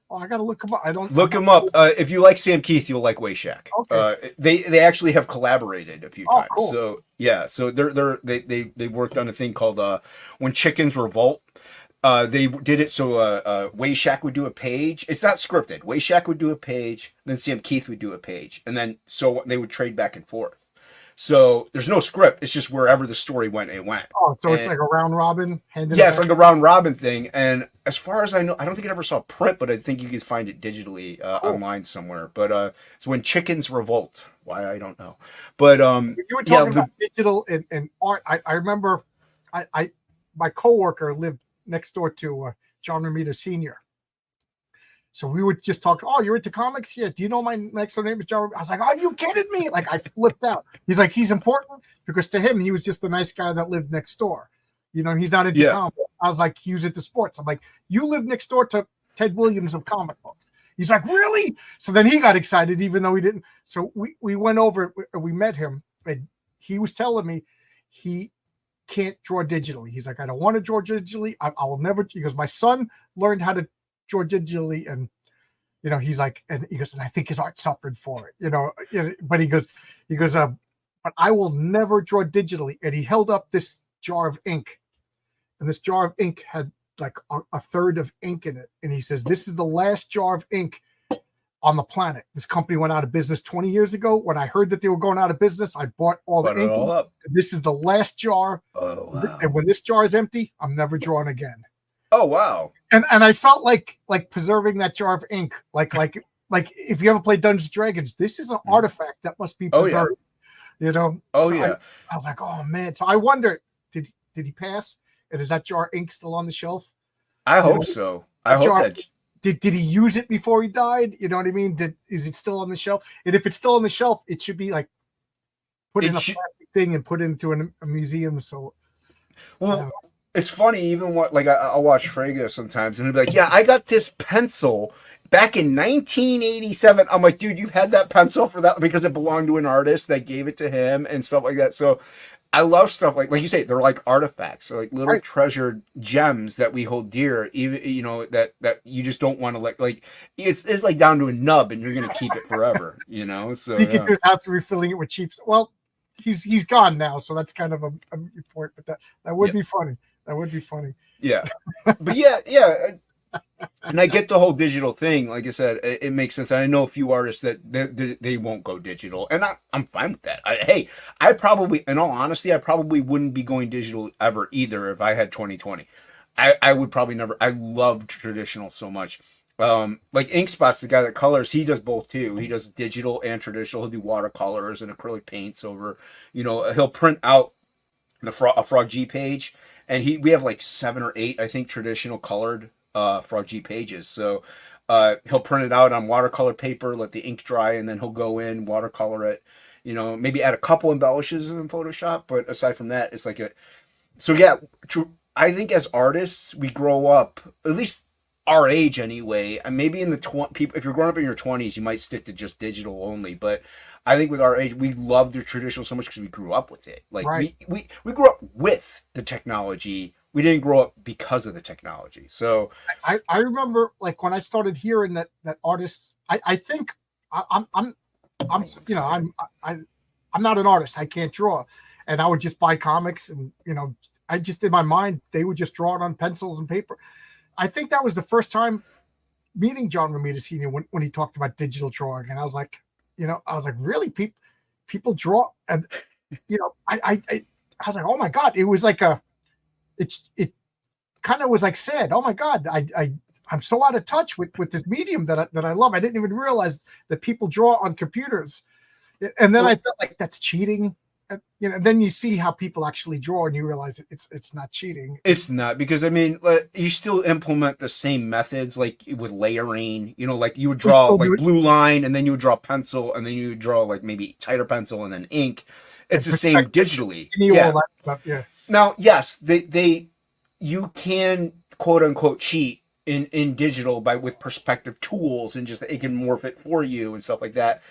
Oh, I gotta look him up. Look him up. If you like Sam Keith, you'll like Weishak. Okay. They actually have collaborated a few times. Cool. So yeah, so they worked on a thing called When Chickens Revolt. They did it so Weishak would do a page. It's not scripted. Weishak would do a page, then Sam Keith would do a page, and then so they would trade back and forth. So there's no script. It's just wherever the story went, it went. Oh, so it's like a round robin? It's like a round robin thing. And as far as I know, I don't think I ever saw print, but I think you can find it digitally online somewhere. But it's When Chickens Revolt. Why, I don't know. But you were talking about digital and art. I remember my coworker lived next door to John Romita Sr. So we would just talk, oh, you're into comics? Yeah. Do you know my next door name is John? I was like, are you kidding me? Like I flipped out. He's like, he's important because to him, he was just a nice guy that lived next door. He's not into comics. I was like, he was into sports. I'm like, you live next door to Ted Williams of comic books. He's like, really? So then he got excited, even though he didn't. So we went over, we met him, and he was telling me he can't draw digitally. He's like, I don't want to draw digitally. I will never, because my son learned how to draw digitally, and he's like, and he goes, and I think his art suffered for it, but he goes, but I will never draw digitally. And he held up this jar of ink, and this jar of ink had like a third of ink in it, and he says, this is the last jar of ink on the planet. This company went out of business 20 years ago. When I heard that they were going out of business, I bought all the ink. This is the last jar. Oh, wow. And when this jar is empty, I'm never drawing again. Oh, wow. And I felt like preserving that jar of ink. Like if you ever play Dungeons & Dragons, this is an artifact that must be preserved. Oh, yeah. I was like, oh man. So I wonder, did he pass? And is that jar of ink still on the shelf? I hope so. I hope that. Did he use it before he died? You know what I mean? Is it still on the shelf? And if it's still on the shelf, it should be like put in a plastic thing and put into a museum. So, it's funny. Even I'll watch Frege sometimes, and he'll be like, "Yeah, I got this pencil back in 1987." I'm like, "Dude, you've had that pencil for that because it belonged to an artist that gave it to him and stuff like that." So, I love stuff like you say, they're like artifacts, or like little Right. treasured gems that we hold dear, even that you just don't want to like it's like down to a nub, and you're gonna keep it forever, So He yeah. just has to refilling it with cheap. Well, he's gone now, so that's kind of a report. But that would be funny. That would be funny. Yeah, but yeah. And I get the whole digital thing. Like I said, it makes sense. I know a few artists that they won't go digital, and I'm fine with that. I probably, in all honesty, I probably wouldn't be going digital ever either if I had 2020. I would probably never. I love traditional so much. Like Inkspot's the guy that colors. He does both too. He does digital and traditional. He'll do watercolors and acrylic paints over. He'll print out a Frog G page, and we have like 7 or 8, I think, traditional colored Frog G pages. So he'll print it out on watercolor paper, let the ink dry, and then he'll go in, watercolor it, maybe add a couple embellishes in Photoshop, but aside from that, it's like so yeah, I think as artists, we grow up, at least our age anyway, and maybe in the people, if you're growing up in your 20s, you might stick to just digital only, but I think with our age, we love the traditional so much because we grew up with it. Like Right. we grew up with the technology. We didn't grow up because of the technology. So I remember like when I started hearing that artists. I think I'm I'm not an artist. I can't draw, and I would just buy comics, and I just in my mind they would just draw it on pencils and paper. I think that was the first time meeting John Romita Sr. when he talked about digital drawing, and I was like, really, people draw, and I was like, oh my god, it was like it kind of was like sad. Oh my god, I'm so out of touch with this medium that I love. I didn't even realize that people draw on computers, and then I felt like that's cheating. Then you see how people actually draw, and you realize it's not cheating. it's not, because I mean, you still implement the same methods, like with layering. Like you would draw like blue line, and then you would draw pencil, and then you would draw like maybe tighter pencil, and then ink. It's the same digitally. Yeah. All that stuff, yeah. Now, yes, you can quote unquote cheat in digital with perspective tools, and just it can morph it for you and stuff like that.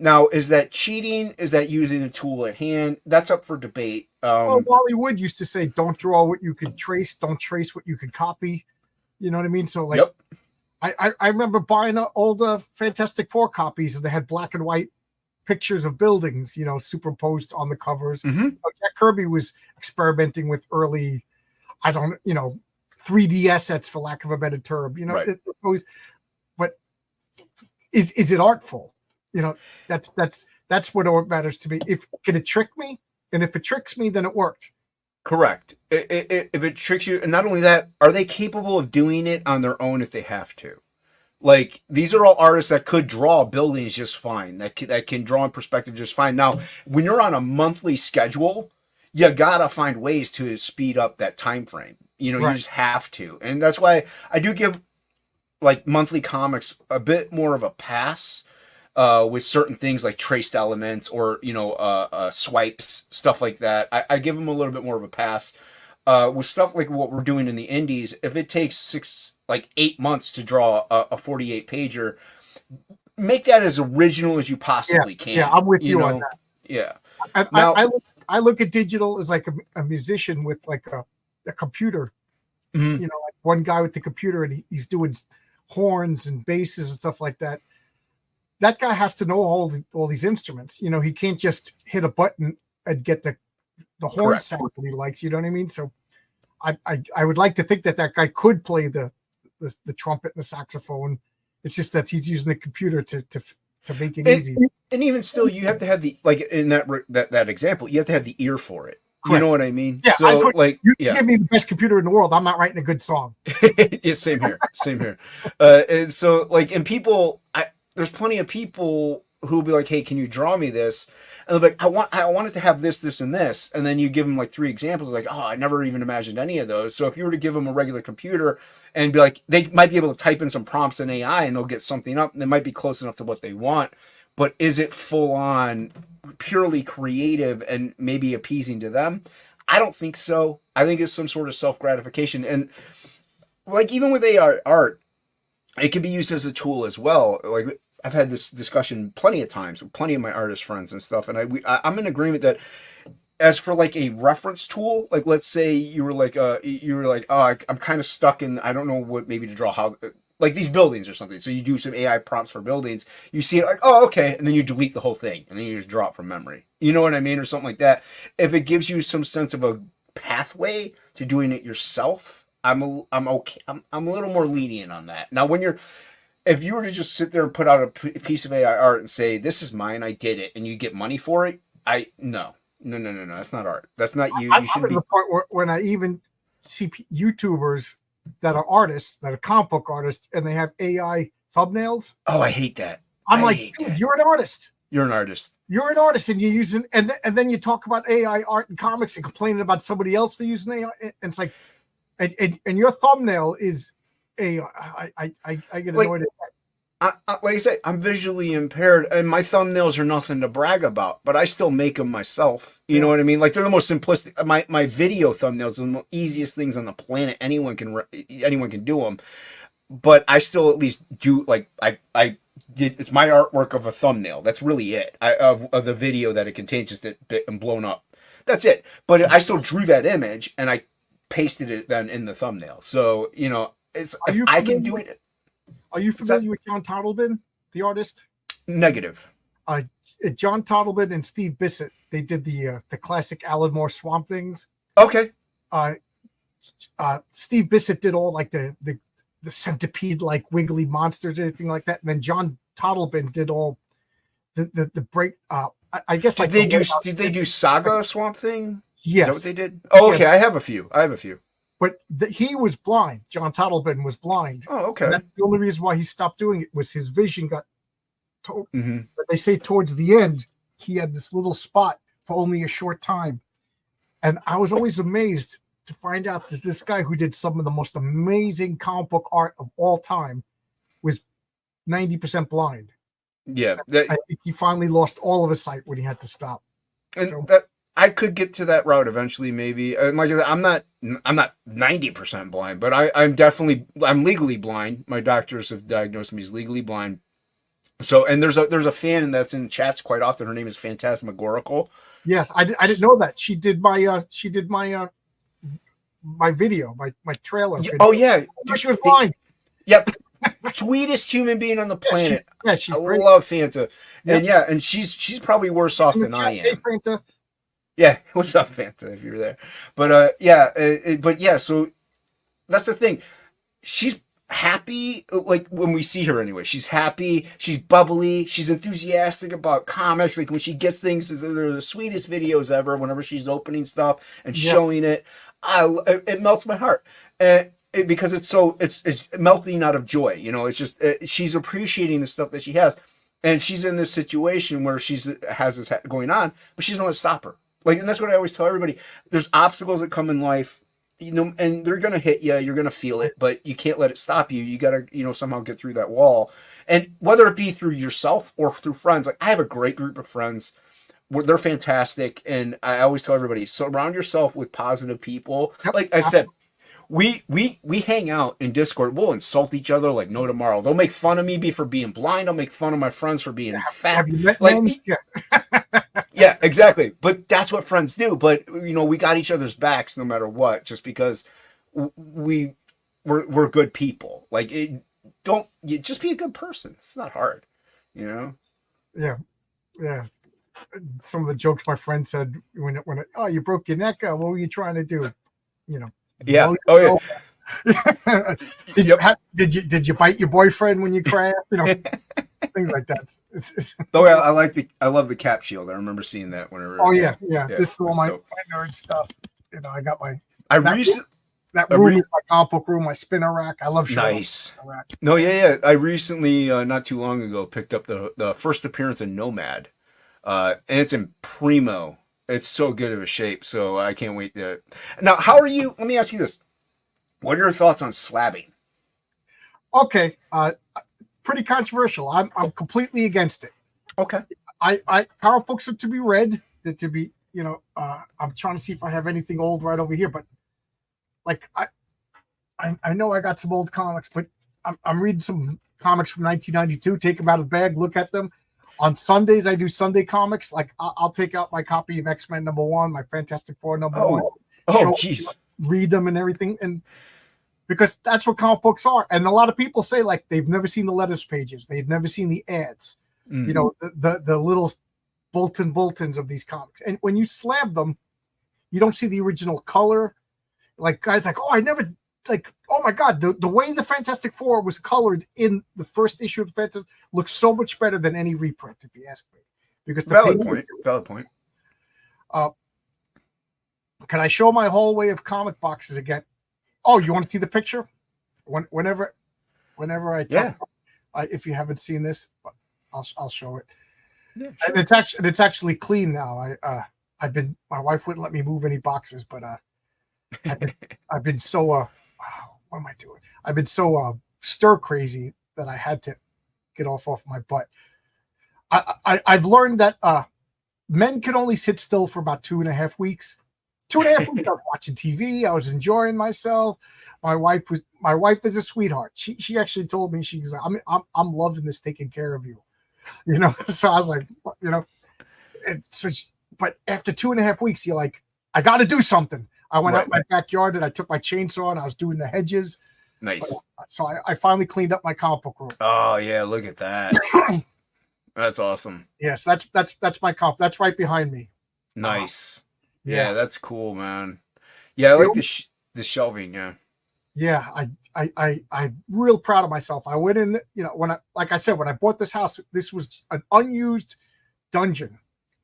Now, is that cheating? Is that using a tool at hand? That's up for debate. Well, Wally Wood used to say, "Don't draw what you could trace. Don't trace what you could copy." You know what I mean? So, like, yep. I remember buying old Fantastic Four copies, and they had black and white pictures of buildings, superimposed on the covers. Mm-hmm. Jack Kirby was experimenting with early, 3D assets, for lack of a better term. Right. But is it artful? That's what matters to me. Can it trick me? And if it tricks me, then it worked. Correct. If it tricks you, and not only that, are they capable of doing it on their own if they have to? Like, these are all artists that could draw buildings just fine, that can draw in perspective just fine. Now, when you're on a monthly schedule, you gotta find ways to speed up that time frame. You just have to, and that's why I do give like monthly comics a bit more of a pass. With certain things like traced elements or swipes, stuff like that, I give them a little bit more of a pass. With stuff like what we're doing in the indies, if it takes 8 months to draw a 48 pager, make that as original as you possibly can. Yeah, I'm with you on that. Yeah. I look at digital as like a musician with like a computer. Mm-hmm. Like one guy with the computer, and he's doing horns and basses and stuff like that. That guy has to know all these instruments. He can't just hit a button and get the horn Correct. sound that he likes. You know what I mean? So I would like to think that guy could play the trumpet and the saxophone. It's just that he's using the computer to make it easy. And even still, you have to have in that example, you have to have the ear for it. Correct. You know what I mean? Yeah. So you give me the best computer in the world, I'm not writing a good song. Yeah, same here. And so and people, there's plenty of people who will be like, "Hey, can you draw me this?" And they'll be like, I want it to have this, this, and this." And then you give them like 3 examples, like, "Oh, I never even imagined any of those." So if you were to give them a regular computer and be like, they might be able to type in some prompts in AI and they'll get something up, and they might be close enough to what they want. But is it full on purely creative and maybe appeasing to them? I don't think so. I think it's some sort of self-gratification. And like even with AI art, it can be used as a tool as well. Like I've had this discussion plenty of times with plenty of my artist friends and stuff, and I'm in agreement that as for like a reference tool, like let's say you were like, oh, I'm kind of stuck in, I don't know what maybe to draw, how, like these buildings or something. So you do some AI prompts for buildings. You see it like, oh, okay, and then you delete the whole thing, and then you just draw it from memory. You know what I mean, or something like that. If it gives you some sense of a pathway to doing it yourself, I'm okay. I'm a little more lenient on that. Now, if you were to just sit there and put out a piece of AI art and say, this is mine, I did it, and you get money for it, no, that's not art. That's not you. You should be the part when I even see YouTubers that are artists, that are comic book artists, and they have AI thumbnails. Oh, I hate that. I'm like, dude, you're an artist. You're an artist. You're an artist, and you're using, and then you talk about AI art and comics and complaining about somebody else for using AI. And it's like, and your thumbnail is AI. I get annoyed at that. Like I say, I'm visually impaired, and my thumbnails are nothing to brag about, but I still make them myself. You know what I mean? Like they're the most simplistic. My video thumbnails are the easiest things on the planet. Anyone can do them, but I still at least do like I did. It's my artwork of a thumbnail. That's really it. Of the video that it contains, just that bit and blown up. That's it. But I still drew that image and I pasted it then in the thumbnail. So it's if I can do it. Are you familiar with John Totleben, the artist? Negative. John Totleben and Steve Bissett, they did the classic Alan Moore Swamp Things. Okay. Steve Bissett did all like the centipede like wiggly monsters or anything like that, and then John Totleben did all the break. I guess did they do Saga Swamp Thing? Yes. Is that what they did? Oh, okay. Yeah. I have a few. But he was blind. John Totleben was blind. Oh, okay. And that's the only reason why he stopped doing it was his vision got. But they say towards the end he had this little spot for only a short time, and I was always amazed to find out that this guy who did some of the most amazing comic book art of all time was 90% blind. Yeah, I think he finally lost all of his sight when he had to stop. And I could get to that route eventually, maybe. And like I'm not 90% blind, but I'm legally blind. My doctors have diagnosed me as legally blind. So, and there's a fan that's in chats quite often. Her name is Phantasmagorical. Yes, I didn't know that. She did my my video, my trailer. Video. Oh yeah, she was blind. Yep. Sweetest human being on the planet. Yeah, she's I great. love Fanta. And and she's probably worse off than I am. Hey, Fanta. Yeah, what's up, Fanta, if you're there. But so that's the thing. She's happy, like when we see her anyway. She's happy, she's bubbly, she's enthusiastic about comics. Like when she gets things, they're the sweetest videos ever whenever she's opening stuff and showing it. It melts my heart. Because it's melting out of joy. It's just she's appreciating the stuff that she has. And she's in this situation where has this going on, but she doesn't let it stop her. And that's what I always tell everybody. There's obstacles that come in life, and they're going to hit you. You're going to feel it, but you can't let it stop you. You got to, somehow get through that wall. And whether it be through yourself or through friends, like I have a great group of friends. They're fantastic. And I always tell everybody, surround yourself with positive people. Like I said, we hang out in Discord. We'll insult each other like no tomorrow. They'll make fun of me for being blind. I'll make fun of my friends for being fat. Have you met them? Yeah, exactly. But that's what friends do. But we got each other's backs no matter what, just because we're good people. Just be a good person. It's not hard, Yeah. Some of the jokes my friend said when you broke your neck, what were you trying to do? Yeah. Did you bite your boyfriend when you crashed? Things like that. I love the cap shield. I remember seeing that whenever. Oh yeah. This is all my nerd stuff. I got my. That room is my comic book room, my spinner rack. I love showing nice. Rack. No, yeah. I recently, not too long ago, picked up the first appearance of Nomad, and it's in primo. It's so good of a shape, so I can't wait to. Now, how are you? Let me ask you this: what are your thoughts on slabbing? Okay, pretty controversial. I'm completely against it. Okay, I comic books are to be read. They're to be, I'm trying to see if I have anything old right over here, but I know I got some old comics, but I'm reading some comics from 1992. Take them out of the bag, look at them. On Sundays, I do Sunday comics. Like I'll take out my copy of X-Men #1, my Fantastic Four #1. Jeez. Read them and everything, and because that's what comic books are. And a lot of people say like they've never seen the letters pages, they've never seen the ads, you know, the little bulletins of these comics. And when you slab them, you don't see the original color. Like guys like, oh, I never like, oh my God, the way the Fantastic Four was colored in the first issue of the Fantastic looks so much better than any reprint, if you ask me. Because the valid point. Can I show my hallway of comic boxes again? Oh, you want to see the picture? Whenever I talk, if you haven't seen this, I'll show it. Yeah, sure. And it's actually clean now. My wife wouldn't let me move any boxes, but I've been so what am I doing? I've been so stir crazy that I had to get off my butt. I've learned that men can only sit still for about 2.5 weeks. 2.5 weeks I was watching TV. I was enjoying myself. My wife is a sweetheart. She actually told me, she's like, I'm loving this taking care of you. You know, so I was like, you know, but after 2.5 weeks, you're like, I got to do something. I went out in my backyard and I took my chainsaw and I was doing the hedges. Nice. So I finally cleaned up my comic book room. Oh yeah, look at that. That's awesome. Yes, that's my comp. That's right behind me. Nice. Yeah, that's cool, man. Yeah, I like the shelving. Yeah. Yeah, I'm real proud of myself. I went in, you know, when I bought this house, this was an unused dungeon.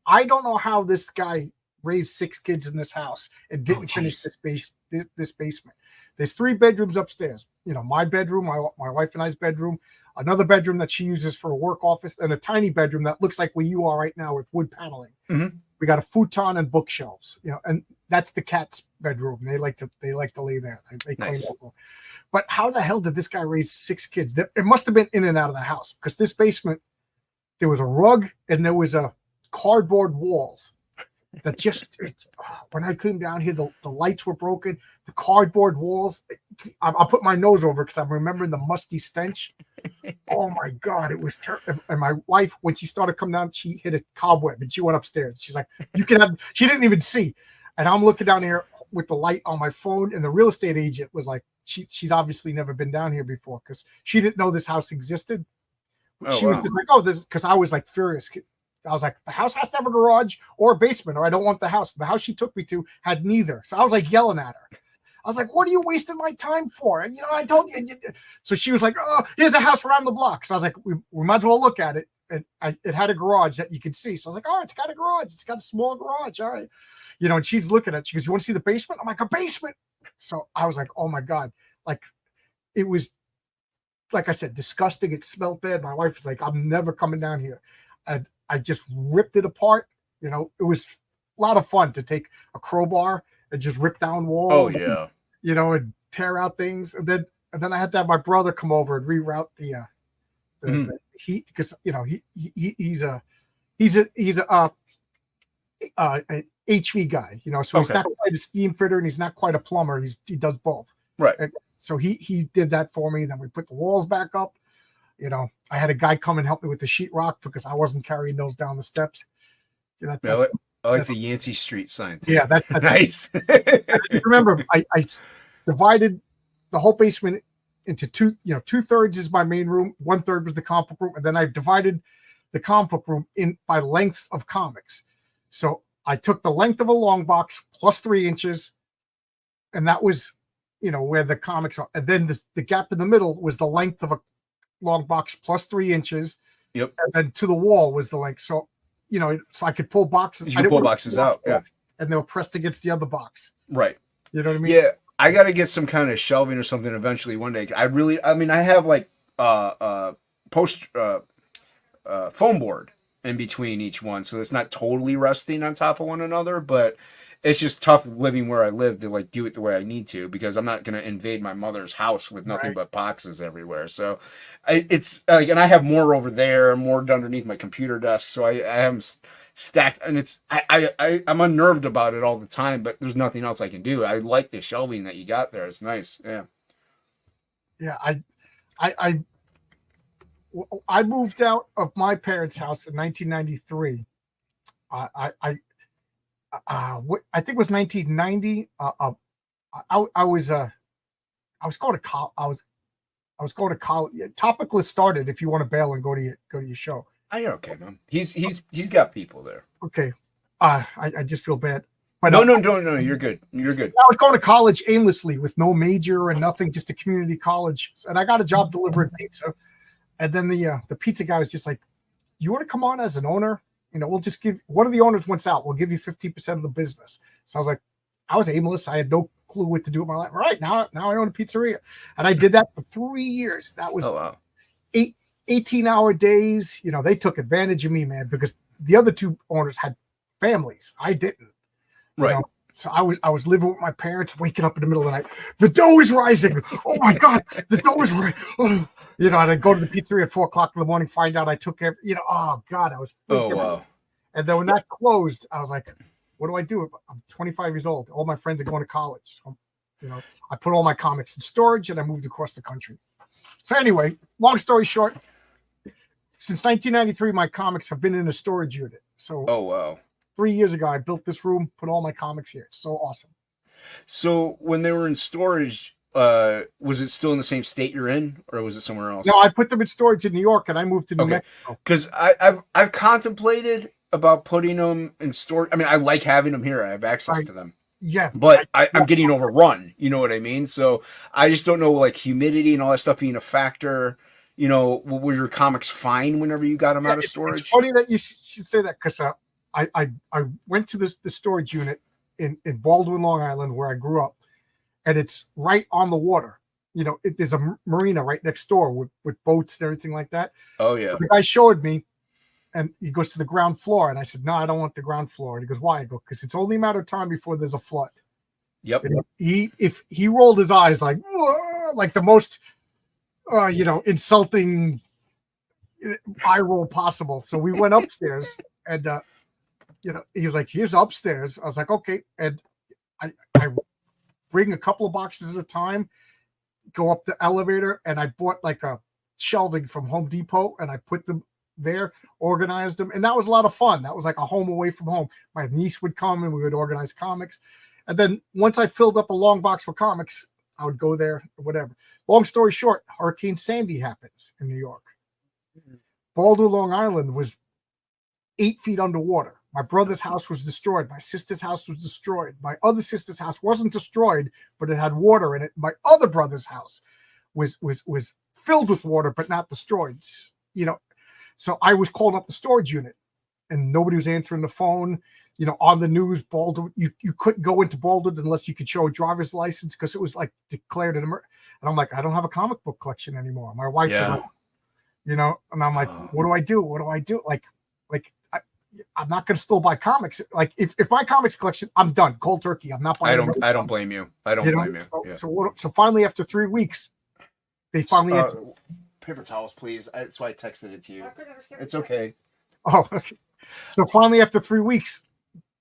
I don't know how this guy raised 6 kids in this house and didn't finish this basement. There's 3 bedrooms upstairs. You know, my bedroom, my wife and I's bedroom, another bedroom that she uses for a work office, and a tiny bedroom that looks like where you are right now with wood paneling. Mm-hmm. We got a futon and bookshelves, you know, and that's the cat's bedroom. They like to lay there. They clean up. But how the hell did this guy raise 6 kids? It must have been in and out of the house, because this basement, there was a rug and there was a cardboard walls that just, when I came down here, the lights were broken, the cardboard walls. I put my nose over because I'm remembering the musty stench. Oh my God, it was terrible. And my wife, when she started coming down, she hit a cobweb and she went upstairs. She's like, you can have, she didn't even see. And I'm looking down here with the light on my phone, and the real estate agent was like, she's obviously never been down here before because she didn't know this house existed. She was just like, oh, this, because I was like furious. I was like, the house has to have a garage or a basement, or I don't want the house. The house she took me to had neither. So I was like yelling at her. I was like, what are you wasting my time for? And, you know, I told you. So she was like, oh, here's a house around the block. So I was like, we might as well look at it. And it had a garage that you could see. So I was like, oh, it's got a garage. It's got a small garage. All right. You know, and she's looking at it. She goes, you want to see the basement? I'm like, a basement. So I was like, oh my God. Like, it was, like I said, disgusting. It smelled bad. My wife was like, I'm never coming down here. And I just ripped it apart. You know, it was a lot of fun to take a crowbar and just rip down walls. Oh yeah. And, you know, and tear out things. And then I had to have my brother come over and reroute the heat, because, you know, he's an HV guy, you know, so he's not quite a steam fitter and he's not quite a plumber. He does both. Right. And so he did that for me. Then we put the walls back up. You know, I had a guy come and help me with the sheetrock because I wasn't carrying those down the steps. I like the Yancey Street sign. Yeah, that's nice. Remember, I divided the whole basement into 2. You know, 2/3 is my main room, 1/3 was the comic book room, and then I divided the comic book room in by lengths of comics. So I took the length of a long box plus 3 inches, and that was, you know, where the comics are. And then the gap in the middle was the length of a long box plus 3 inches. Yep. And then to the wall was the length. So, you know, so I could pull boxes. You could pull boxes out. Yeah. And they were pressed against the other box. Right. You know what I mean? Yeah. I got to get some kind of shelving or something eventually one day. I have like foam board in between each one, so it's not totally resting on top of one another, but it's just tough living where I live to like do it the way I need to, because I'm not going to invade my mother's house with nothing but boxes everywhere. So it's like, and I have more over there, more underneath my computer desk. So I am stacked, and it's, I'm unnerved about it all the time, but there's nothing else I can do. I like the shelving that you got there. It's nice. Yeah. Yeah. I I moved out of my parents' house in 1993. I think it was 1990. I was going to college. I was going to college. Topic list started. If you want to bail and go to your show. Oh, you're okay, man. He's got people there. Okay. I just feel bad. But no. You're good. You're good. I was going to college aimlessly with no major and nothing, just a community college, and I got a job delivering pizza. And then the pizza guy was just like, "You want to come on as an owner? We'll just give one of the owners wants out. We'll give you 50% of the business." So I was like, I was aimless. I had no clue what to do with my life. Right now I own a pizzeria, and I did that for 3 years. That was 18-hour days. They took advantage of me, man, because the other two owners had families. I didn't. Right. So I was living with my parents, waking up in the middle of the night. The dough is rising. Oh my God, the dough is rising. Oh. And I'd go to the pizzeria at 4:00 in the morning, find out I took oh God, I was freaking out. And then when that closed, I was like, what do I do? I'm 25 years old. All my friends are going to college. So, I put all my comics in storage and I moved across the country. So anyway, long story short, since 1993, my comics have been in a storage unit. So 3 years ago, I built this room, put all my comics here. It's so awesome. So when they were in storage, was it still in the same state you're in, or was it somewhere else? No, I put them in storage in New York, and I moved to New Mexico. Because I've contemplated about putting them in storage. I mean, I like having them here. I have access to them. Yeah, but I'm getting overrun. You know what I mean? So I just don't know, like humidity and all that stuff being a factor. Were your comics fine whenever you got them out of storage? It's funny that you should say that, because I went to the storage unit in Baldwin, Long Island, where I grew up, and it's right on the water. There's a marina right next door with boats and everything like that. Oh yeah. So the guy showed me, and he goes to the ground floor, and I said, "No, I don't want the ground floor." And he goes, "Why?" I go, "Because it's only a matter of time before there's a flood." Yep. If he rolled his eyes like the most insulting eye roll possible. So we went upstairs, and he was like, "Here's upstairs." I was like, "Okay." And I bring a couple of boxes at a time, go up the elevator, and I bought like a shelving from Home Depot, and I put them there, organized them, and that was a lot of fun. That was like a home away from home. My niece would come, and we would organize comics. And then once I filled up a long box with comics, I would go there, whatever. Long story short, Hurricane Sandy happens in New York. Baldwin, Long Island was 8 feet underwater. My brother's house was destroyed. My sister's house was destroyed. My other sister's house wasn't destroyed, but it had water in it. My other brother's house was filled with water, but not destroyed. So I was called up the storage unit, and nobody was answering the phone. On the news, Baldwin, you couldn't go into Baldwin unless you could show a driver's license, because it was like declared an emergency. And I'm like, I don't have a comic book collection anymore. My wife was like, and I'm like, what do I do? What do I do? I'm not going to still buy comics. Like if my comics collection, I'm done, cold turkey. I'm not buying. I don't blame you. I don't blame you. So finally, after 3 weeks, they finally paper towels, please. That's why I texted it to you. It's okay. Oh, okay. So finally, after 3 weeks,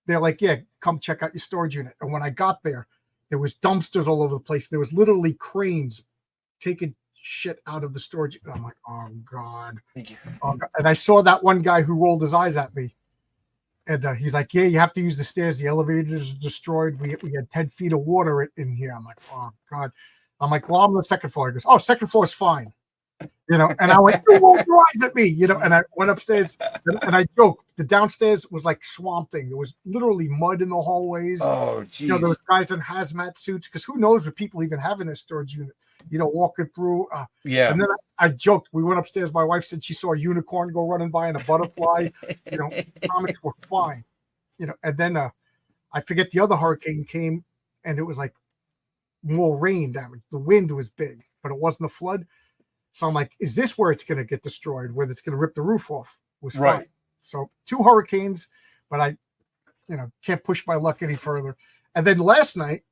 they're like, "Yeah, come check out your storage unit." And when I got there, there was dumpsters all over the place. There was literally cranes taking shit out of the storage. And I'm like, "Oh God!" Thank you. And I saw that one guy who rolled his eyes at me, and he's like, "Yeah, you have to use the stairs. The elevators are destroyed. We had 10 feet of water in here." I'm like, "Oh God!" I'm like, "Well, I'm on the second floor." He goes, "Oh, second floor is fine." And I went, "You rolled your eyes at me," and I went upstairs, and I joked. The downstairs was like swamp thing. There was literally mud in the hallways. Oh, geez. There was guys in hazmat suits, because who knows what people even have in their storage unit, walking through. Yeah. And then I joked. We went upstairs. My wife said she saw a unicorn go running by and a butterfly. Comics were fine. And then I forget, the other hurricane came, and it was like more rain damage. The wind was big, but it wasn't a flood. So I'm like, is this where it's going to get destroyed, where it's going to rip the roof off? It was fine. So 2 hurricanes, but I, can't push my luck any further. And then last night,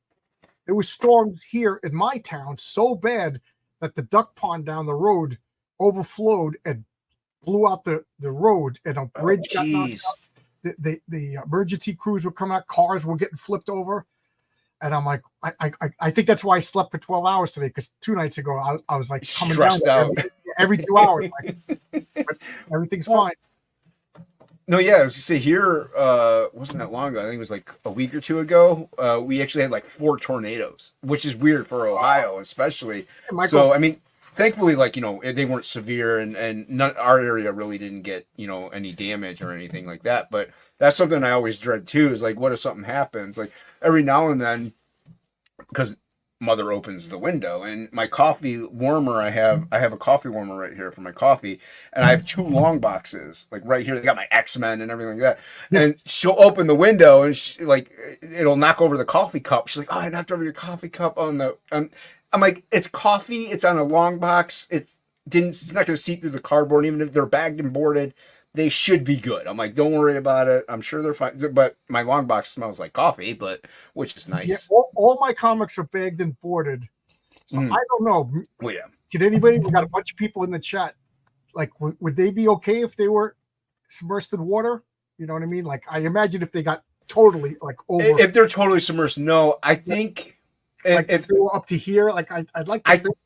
there was storms here in my town so bad that the duck pond down the road overflowed and blew out the road, and a bridge got knocked out. The emergency crews were coming out. Cars were getting flipped over. And I'm like, I think that's why I slept for 12 hours today, because 2 nights ago I was like coming stressed down out. every 2 hours. But everything's fine. No, yeah, I was gonna say here, wasn't that long ago. I think it was like a week or two ago. We actually had like 4 tornadoes, which is weird for Ohio, especially. Michael, so, I mean, thankfully, like, you know, they weren't severe, and none, our area really didn't get, you know, any damage or anything like that. But that's something I always dread too. Is like, what if something happens? Like every now and then, because mother opens the window and my coffee warmer, I have a coffee warmer right here for my coffee, and I have 2 long boxes like right here. They got my X-Men and everything like that. And she'll open the window and like it'll knock over the coffee cup. She's like, "Oh, I knocked over your coffee cup on the." I'm like, "It's coffee. It's on a long box. It's not going to seep through the cardboard. Even if they're bagged and boarded, they should be good." I'm like, "Don't worry about it. I'm sure they're fine." But my long box smells like coffee, which is nice. Yeah, all my comics are bagged and boarded. So I don't know. Well, yeah. Can anybody? We got a bunch of people in the chat. Like, would they be okay if they were submersed in water? You know what I mean? Like, I imagine if they got totally like over. If they're totally submersed, no. I think like if they were up to here, like I'd like to think.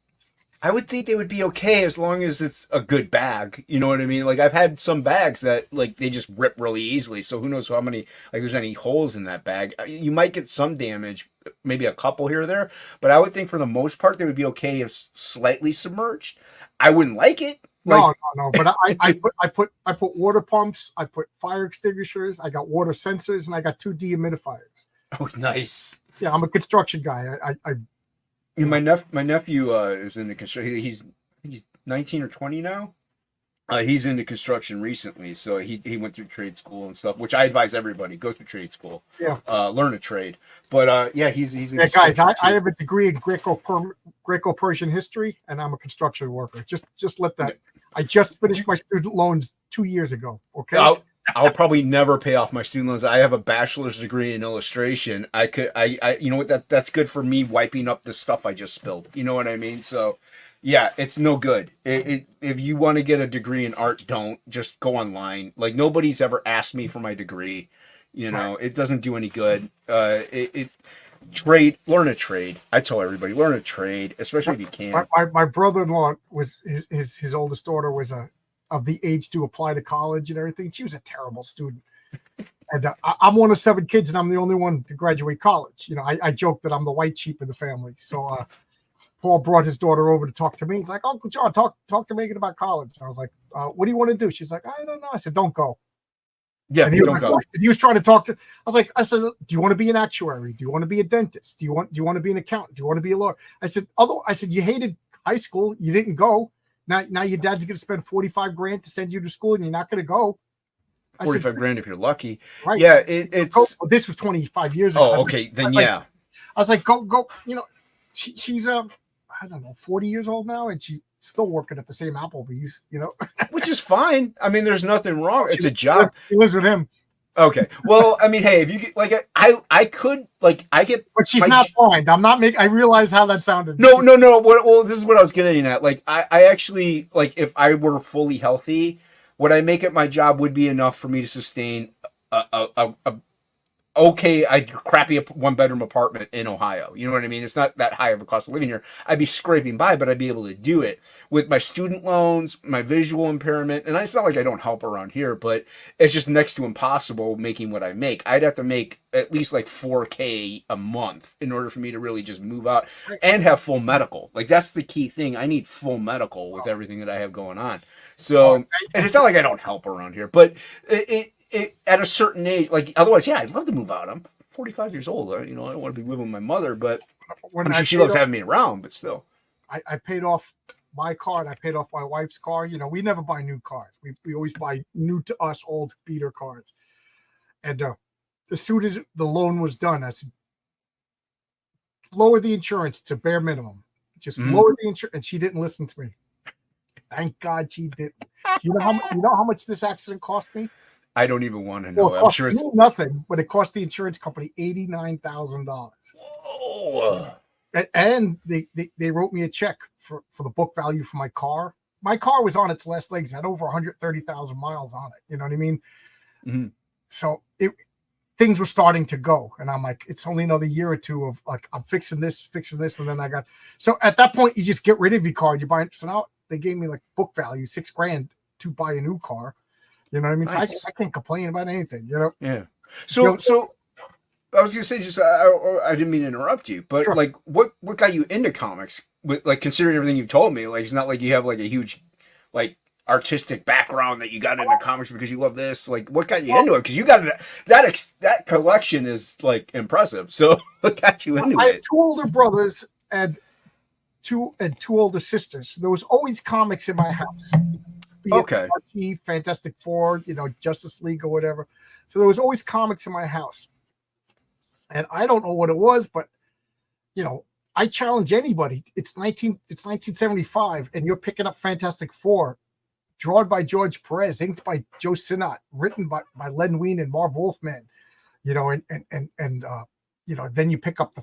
I would think they would be okay as long as it's a good bag. You know what I mean? Like I've had some bags that like they just rip really easily. So who knows how many, like there's any holes in that bag. You might get some damage, maybe a couple here or there. But I would think for the most part, they would be okay if slightly submerged. I wouldn't like it. No. But I put water pumps. I put fire extinguishers. I got water sensors, and I got 2 dehumidifiers. Oh, nice. Yeah, I'm a construction guy. My nephew is into construction. He's 19 or 20 now. He's into construction recently, so he went through trade school and stuff, which I advise everybody go through trade school. Yeah, learn a trade. But yeah, he's yeah, guys. I have a degree in Greco-Persian history, and I'm a construction worker. Just let that. I just finished my student loans 2 years ago. Okay. I'll probably never pay off my student loans. I have a bachelor's degree in illustration. I you know what, that's good for me wiping up the stuff I just spilled. You know what I mean? So yeah, it's no good. If you want to get a degree in art, don't just go online. Like nobody's ever asked me for my degree. You know, it doesn't do any good. Learn a trade. I tell everybody, learn a trade, especially if you can. My brother-in-law was his oldest daughter was of the age to apply to college and everything. She was a terrible student. And I'm one of 7 kids, and I'm the only one to graduate college. You know, I joke that I'm the white sheep of the family. So Paul brought his daughter over to talk to me. He's like, "Uncle John, talk to Megan about college." And I was like, "What do you want to do?" She's like, "I don't know." I said, "Don't go." Yeah, don't go. He was trying to talk to. I said, "Do you want to be an actuary? Do you want to be a dentist? Do you want to be an accountant? Do you want to be a lawyer?" I said, you hated high school. You didn't go. Now your dad's going to spend $45,000 to send you to school, and you're not going to go. $45,000 if you're lucky. Right. Yeah, it's. This was 25 years ago. Oh, okay. Then yeah. I was like, go. You know, she's I don't know, 40 years old now, and she's still working at the same Applebee's. You know, which is fine. I mean, there's nothing wrong. It's a job. She lives with him. Okay. Well, I mean, hey, if you get like, I could like, I get, but she's not blind. I'm not making. I realize how that sounded. No. Well, this is what I was getting at. Like, I actually like, if I were fully healthy, what I make at my job would be enough for me to sustain a crappy 1-bedroom apartment in Ohio. You know what I mean? It's not that high of a cost of living here. I'd be scraping by, but I'd be able to do it with my student loans, my visual impairment. And it's not like I don't help around here, but it's just next to impossible making what I make. I'd have to make at least like $4,000 a month in order for me to really just move out and have full medical. Like that's the key thing. I need full medical with everything that I have going on. So, and it's not like I don't help around here, but it at a certain age, like otherwise, yeah, I'd love to move out. I'm 45 years old. You know, I don't want to be living with my mother, but she loves having me around. But still, I paid off my car and I paid off my wife's car. You know, we never buy new cars. We always buy new to us old beater cars. And as soon as the loan was done, I said, lower the insurance to bare minimum. Just lower the insurance, and she didn't listen to me. Thank God she didn't. You know how much this accident cost me? I don't even want to know. Well, I'm sure it's nothing, but it cost the insurance company $89,000. Whoa! And they wrote me a check for the book value for my car. My car was on its last legs. It had over 130,000 miles on it. You know what I mean? Mm-hmm. So things were starting to go, and I'm like, it's only another year or two of like I'm fixing this, and then I got. So at that point, you just get rid of your car. You buy it. So now they gave me like book value, $6,000 to buy a new car. You know what I mean? Nice. So I can't complain about anything, you know? Yeah. So I was gonna say, just I didn't mean to interrupt you, but Sure. like, what got you into comics? With like, considering everything you've told me, like, it's not like you have like a huge like artistic background that you got into comics because you love this. Like, what got you into it? Because you got that collection is like impressive. So what got you into I have it? 2 older brothers and two older sisters. So there was always comics in my house. Be it Okay. Archie, Fantastic Four, you know, Justice League or whatever. So there was always comics in my house. And I don't know what it was, but you know, I challenge anybody. It's 1975, and you're picking up Fantastic Four, drawn by George Perez, inked by Joe Sinnott, written by Len Wein and Marv Wolfman. You know, and you know, then you pick up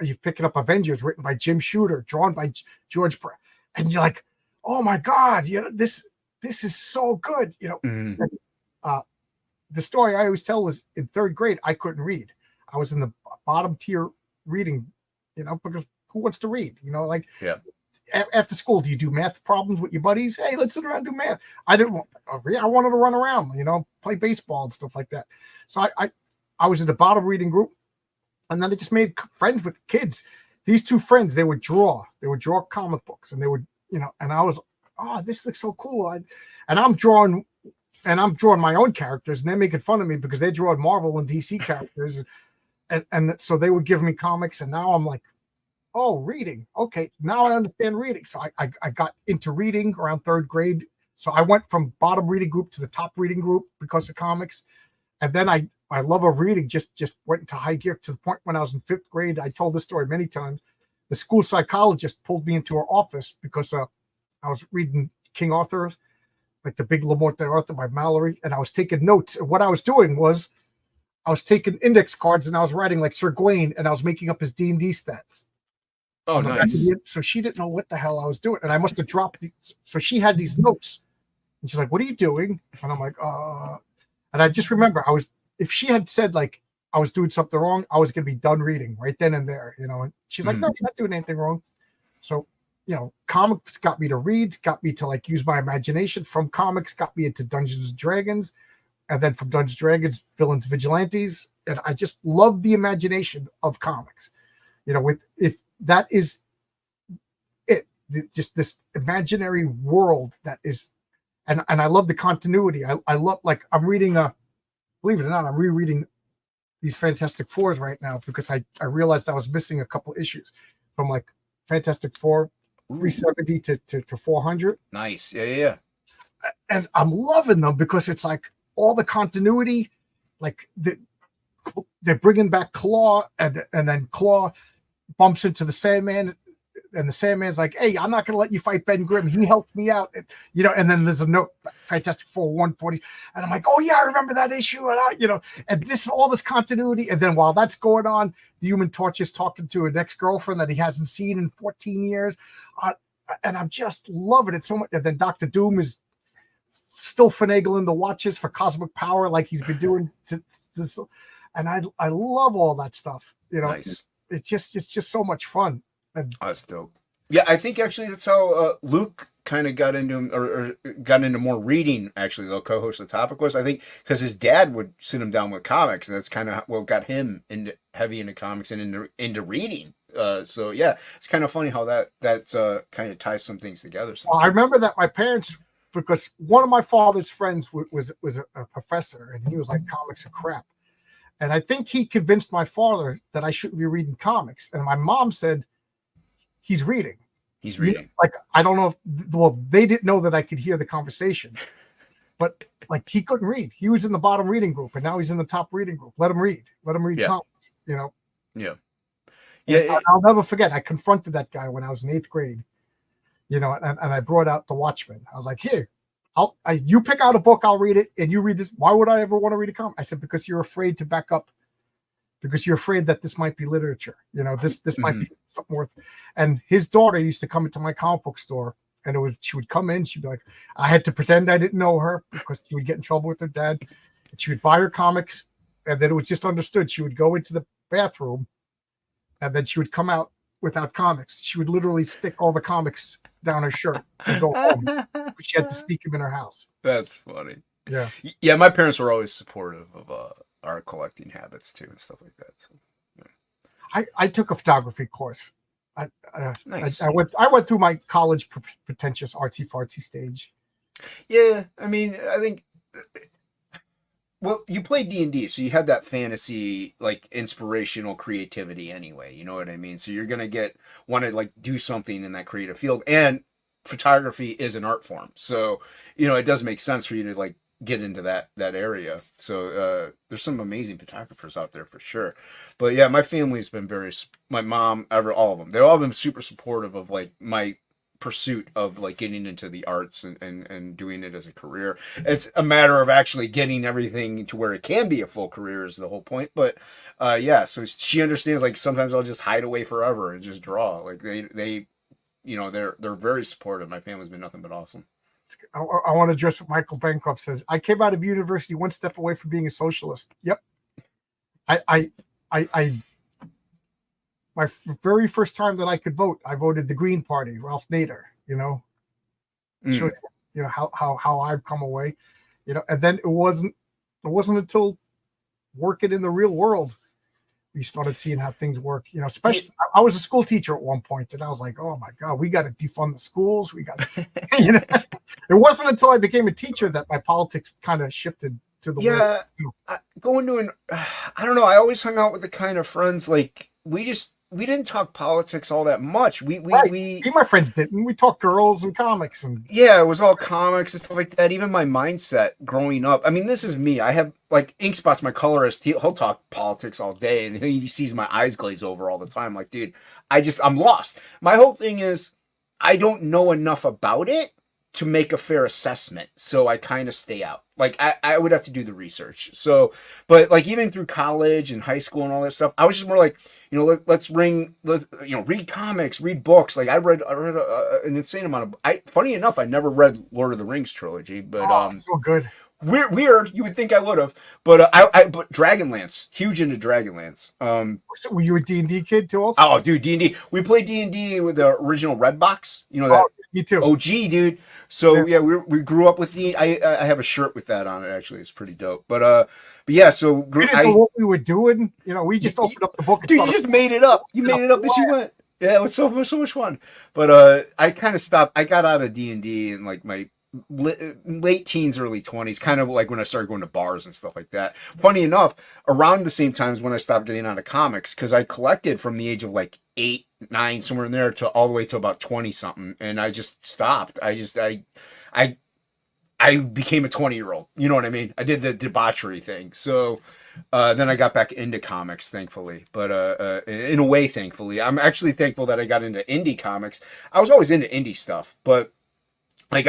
you're picking up Avengers, written by Jim Shooter, drawn by George Perez, and you're like, oh my God, you know, this is so good. You know, Mm-hmm. The story I always tell was in 3rd grade, I couldn't read. I was in the bottom tier reading, you know, because who wants to read? You know, like after school, do you do math problems with your buddies? Hey, let's sit around and do math. I didn't want to read. I wanted to run around, you know, play baseball and stuff like that. So I was in the bottom reading group, and then I just made friends with kids. These 2 friends, they would draw comic books, and they would, you know, and I was, oh, this looks so cool. And I'm drawing my own characters, and they're making fun of me because they draw Marvel and DC characters. And so they would give me comics, and now I'm like, oh, reading. Okay, now I understand reading. So I got into reading around 3rd grade. So I went from bottom reading group to the top reading group because of comics. And then my love of reading just went into high gear to the point when I was in 5th grade. I told this story many times. The school psychologist pulled me into her office because I was reading King Arthur's, like the Big Le Morte Arthur by Mallory, and I was taking notes. And what I was doing was I was taking index cards and I was writing like Sir Gawain, and I was making up his D&D stats. Oh, nice. So she didn't know what the hell I was doing, and I must have dropped so she had these notes, and she's like, "What are you doing?" And I'm like, And I just remember if she had said like I was doing something wrong, I was going to be done reading right then and there, you know. And she's like, "No, you're not doing anything wrong." So, you know, comics got me to read, got me to like use my imagination. From comics, got me into Dungeons and Dragons. And then from Dungeons and Dragons, villains, vigilantes, and I just love the imagination of comics. You know, if that is it, just this imaginary world that is, and I love the continuity. I love, like, I'm reading believe it or not, I'm rereading these Fantastic Fours right now because I realized I was missing a couple issues from like Fantastic Four 370 to 400. Nice, yeah. And I'm loving them because it's like all the continuity, like they're bringing back Claw, and then Claw bumps into the Sandman, and the Sandman's like, "Hey, I'm not going to let you fight Ben Grimm. He helped me out," you know. And then there's a note, Fantastic Four 140, and I'm like, "Oh yeah, I remember that issue," and you know, and all this continuity. And then while that's going on, the Human Torch is talking to an ex-girlfriend that he hasn't seen in 14 years, and I'm just loving it so much. And then Doctor Doom is still finagling the watches for cosmic power like he's been doing and I love all that stuff, you know. Nice. It's just so much fun. And that's dope. Yeah, I think actually that's how Luke kind of got into or got into more reading. Actually, they'll co-host the topic was, I think, because his dad would sit him down with comics, and that's kind of what got him heavy into comics and into reading. So yeah, it's kind of funny how that's kind of ties some things together. Well, I remember that my parents, because one of my father's friends was a professor, and he was like, comics are crap. And I think he convinced my father that I shouldn't be reading comics. And my mom said, he's reading. He's reading. You know, like, I don't know they didn't know that I could hear the conversation, but like, he couldn't read. He was in the bottom reading group, and now he's in the top reading group. Let him read comics, you know? Yeah. Yeah. I'll never forget. I confronted that guy when I was in 8th grade, you know, and I brought out The Watchmen. I was like, here, you pick out a book, I'll read it, and you read this. Why would I ever want to read a comic? I said, because you're afraid to back up, because you're afraid that this might be literature. You know, this might be something worth. And his daughter used to come into my comic book store, and she would come in, she'd be like, I had to pretend I didn't know her because she would get in trouble with her dad. And she would buy her comics, and then it was just understood. She would go into the bathroom, and then she would come out without comics. She would literally stick all the comics down her shirt and go home. But she had to sneak them in her house. That's funny. Yeah. Yeah, my parents were always supportive of our collecting habits too and stuff like that. So, yeah. I took a photography course. Nice. I went through my college pretentious artsy fartsy stage. Yeah, I mean, I think. Well, you played D&D, so you had that fantasy, like, inspirational creativity anyway. You know what I mean? So you're gonna want to like do something in that creative field, and photography is an art form. So it does make sense for you to like get into that area. So there's some amazing photographers out there for sure. But yeah, my family's been my mom, all of them, they've all been super supportive of like my pursuit of like getting into the arts and doing it as a career. It's a matter of actually getting everything to where it can be a full career is the whole point. But yeah, so she understands like sometimes I'll just hide away forever and just draw. Like they're very supportive. My family's been nothing but awesome. I want to address what Michael Bancroft says. I came out of university one step away from being a socialist. Yep. My very first time that I could vote, I voted the Green Party, Ralph Nader. Shows how I've come away. And then it wasn't until working in the real world we started seeing how things work. Especially I was a school teacher at one point, and I was like, oh my God, we got to defund the schools. We got It wasn't until I became a teacher that my politics kind of shifted to the world. Going to I don't know. I always hung out with the kind of friends like we didn't talk politics all that much. Me and my friends didn't. We talked girls and comics and yeah, it was all comics and stuff like that. Even my mindset growing up. I mean, this is me. I have like Ink Spot's my colorist. He'll talk politics all day, and he sees my eyes glaze over all the time. Like, dude, I'm lost. My whole thing is I don't know enough about it to make a fair assessment, so I kind of stay out. Like I would have to do the research. So, but like even through college and high school and all that stuff, I was just more like, let's read comics, read books. Like I read an insane amount of. Funny enough, I never read Lord of the Rings trilogy, but so good. Weird. You would think I would have, but but Dragonlance, huge into Dragonlance. So were you a D&D kid too? Also, oh, dude, D&D. We played D&D with the original Redbox. That. Me too. OG, dude. So yeah, we grew up with the. I have a shirt with that on it. Actually, it's pretty dope. But yeah. So we didn't know what we were doing. We just opened up the book. Dude, you just made it up. You made it up as you went. Yeah, it was so much fun. But I kind of stopped. I got out of D&D in like my late teens, early 20s, kind of like when I started going to bars and stuff like that. Funny enough, around the same times when I stopped getting out of comics, because I collected from the age of like 8, 9, somewhere in there to all the way to about 20 something, and I just stopped. I became a 20-year-old. You know what I mean? I did the debauchery thing. So then I got back into comics, thankfully. But in a way, thankfully, I'm actually thankful that I got into indie comics. I was always into indie stuff, but like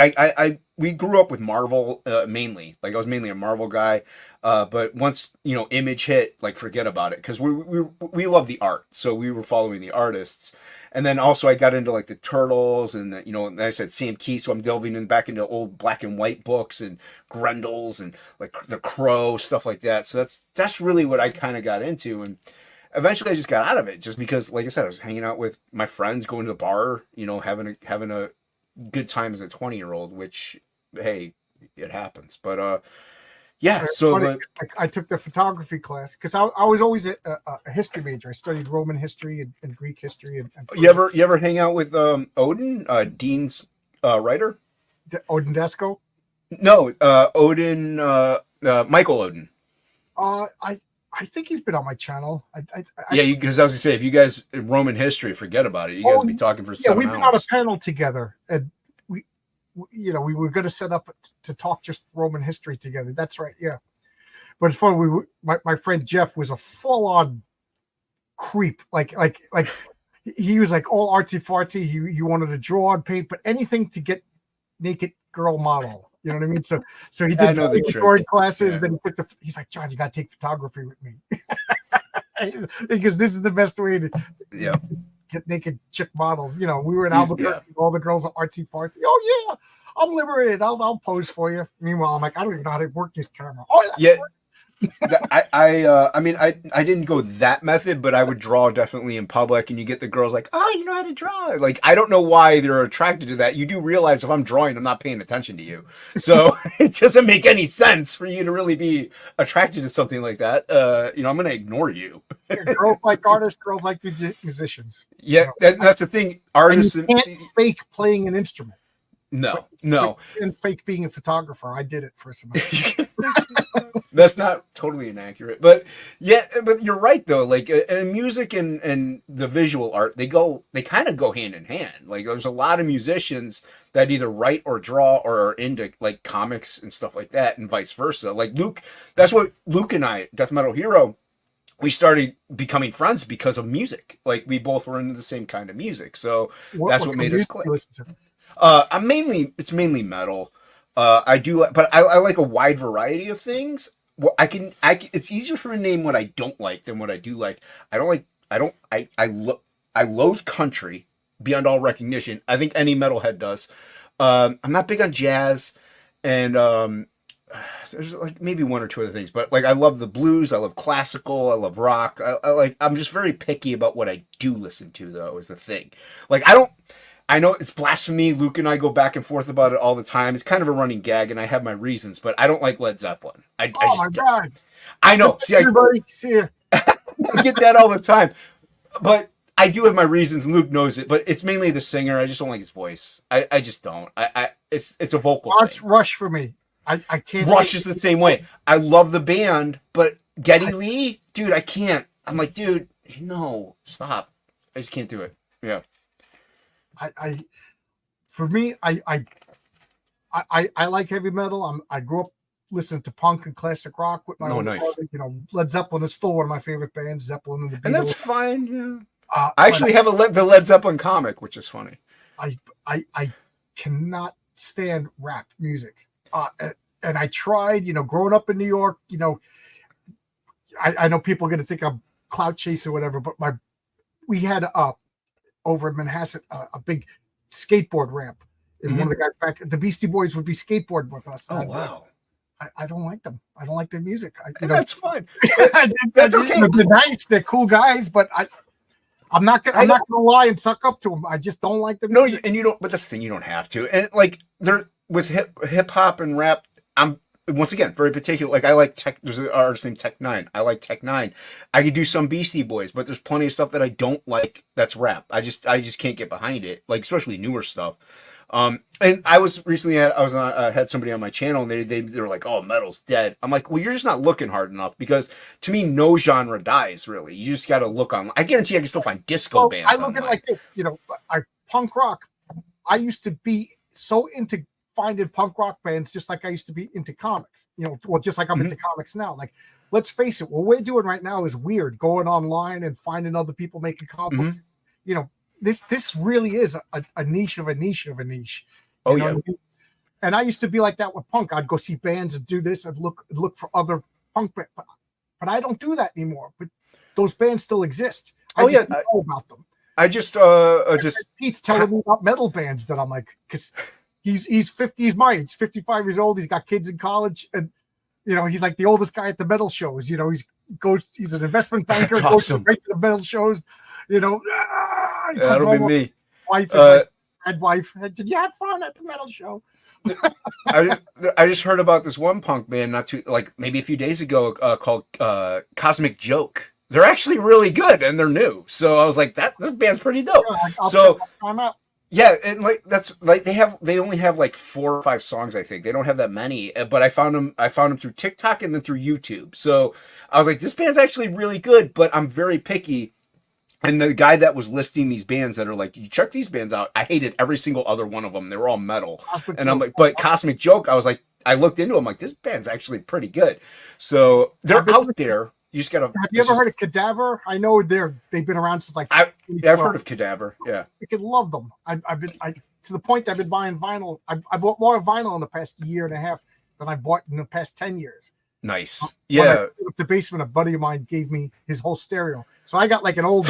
we grew up with Marvel mainly. Like I was mainly a Marvel guy. But once Image hit, like forget about it, because we love the art, so we were following the artists. And then also I got into like the Turtles and like I said, Sam Key, so I'm delving back into old black and white books and Grendels and like the Crow, stuff like that. So that's really what I kind of got into, and eventually I just got out of it just because, like I said, I was hanging out with my friends, going to the bar, having a good time as a 20-year-old, which hey, it happens. But yeah, so I took the photography class because I was always a history major. I studied Roman history and Greek history. And you ever hang out with Odin, Dean's writer? Odin Desco? No, Odin, Michael Odin. I think he's been on my channel. Yeah, because I was gonna say, if you guys Roman history, forget about it. You guys will be talking for 7 hours. Yeah, we've been on a panel together, and we were going to set up to talk just Roman history together. That's right, yeah. But it's fun. My friend Jeff was a full-on creep. Like he was like all artsy fartsy. He wanted to draw and paint, but anything to get naked girl model. You know what I mean? So he did drawing classes. Yeah. Then he's like, John, you got to take photography with me because this is the best way to get naked chick models. We were in Albuquerque. All the girls are artsy fartsy. Oh yeah, I'm liberated. I'll pose for you. Meanwhile, I'm like, I don't even know how to work this camera. Oh, that's I mean, I didn't go that method, but I would draw definitely in public, and you get the girls like, oh, you know how to draw. Like, I don't know why they're attracted to that. You do realize if I'm drawing, I'm not paying attention to you, so it doesn't make any sense for you to really be attracted to something like that. You know, I'm gonna ignore you. Yeah, girls like artists, girls like musicians. Yeah, that's the thing. Artists and you can't fake playing an instrument. No. And fake being a photographer. I did it for a semester. That's not totally inaccurate, but yeah, but you're right though. Like, music and the visual art, they kind of go hand in hand. Like, there's a lot of musicians that either write or draw or are into like comics and stuff like that, and vice versa. Like Luke, that's what Luke and I, Death Metal Hero, we started becoming friends because of music. Like, we both were into the same kind of music, so that's what made us click. It's mainly metal. I do, but I like a wide variety of things. Well, it's easier for me to name what I don't like than what I do like. I loathe country beyond all recognition. I think any metalhead does. I'm not big on jazz, and there's like maybe one or two other things, but like I love the blues, I love classical, I love rock. I'm just very picky about what I do listen to, though, is the thing. Like, I know it's blasphemy. Luke and I go back and forth about it all the time. It's kind of a running gag, and I have my reasons, but I don't like Led Zeppelin. My God. I know. See, everybody, see ya. I get that all the time. But I do have my reasons, and Luke knows it, but it's mainly the singer. I just don't like his voice. I just don't. It's a vocal thing. Rush for me. I can't. Rush is the same way. I love the band, but Geddy Lee, dude, I can't. I'm like, dude, no, stop. I just can't do it. Yeah. For me, I like heavy metal. I grew up listening to punk and classic rock with my nice. brother. You know, Led Zeppelin is still one of my favorite bands. Zeppelin and the Beatles. And that's fine. Yeah. I actually have the Led Zeppelin comic, which is funny. I cannot stand rap music. And I tried, growing up in New York, I know people are going to think I'm clout chasing or whatever, but we had over in Manhasset a big skateboard ramp. And one of the guys back, the Beastie Boys would be skateboarding with us. Oh, wow. I don't like them. I don't like their music. That's fine. That's okay. They're nice. They're cool guys, but I'm not gonna lie and suck up to them. I just don't like them. No, and you don't. But that's the thing. You don't have to. And like they're with hip hop and rap. I'm once again very particular. Like I like Tech. There's an artist named Tech Nine. I like Tech Nine. I could do some Beastie Boys, but there's plenty of stuff that I don't like. That's rap. I just can't get behind it. Like especially newer stuff. And I was recently had somebody on my channel and they were like, oh, metal's dead. I'm like, well, you're just not looking hard enough, because to me, no genre dies really. You just got to look on. I guarantee I can still find disco bands. I look at it like this, punk rock. I used to be so into finding punk rock bands, just like I used to be into comics, just like I'm into comics now. Like, let's face it, what we're doing right now is weird, going online and finding other people making comics. This really is a niche of a niche of a niche. Oh yeah. And I used to be like that with punk. I'd go see bands and do this and look for other punk bands, but I don't do that anymore. But those bands still exist. I just know about them. I just Pete's telling me about metal bands that I'm like, because he's 50, he's my age, 55 years old. He's got kids in college, and he's like the oldest guy at the metal shows. He's an investment banker. That's awesome. Goes right to the metal shows. That'll be me. Wife, wife. Did you have fun at the metal show? I just heard about this one punk band maybe a few days ago called Cosmic Joke. They're actually really good and they're new. So I was like, this band's pretty dope. Yeah, and they only have like 4 or 5 songs, I think. They don't have that many, but I found them through TikTok and then through YouTube. So I was like, this band's actually really good, but I'm very picky. And the guy that was listing these bands that are like, you check these bands out, I hated every single other one of them. They were all metal. And I'm like, but Cosmic Joke, I was like, I looked into them, like, this band's actually pretty good. So they're out there. You just gotta. Have you ever heard of Cadaver? I know they've been around since like. I've heard of Cadaver. Yeah, I could love them. I've been to the point I've been buying vinyl. I bought more vinyl in the past year and a half than I bought in the past 10 years. Nice. Yeah. The basement, a buddy of mine gave me his whole stereo, so I got like an old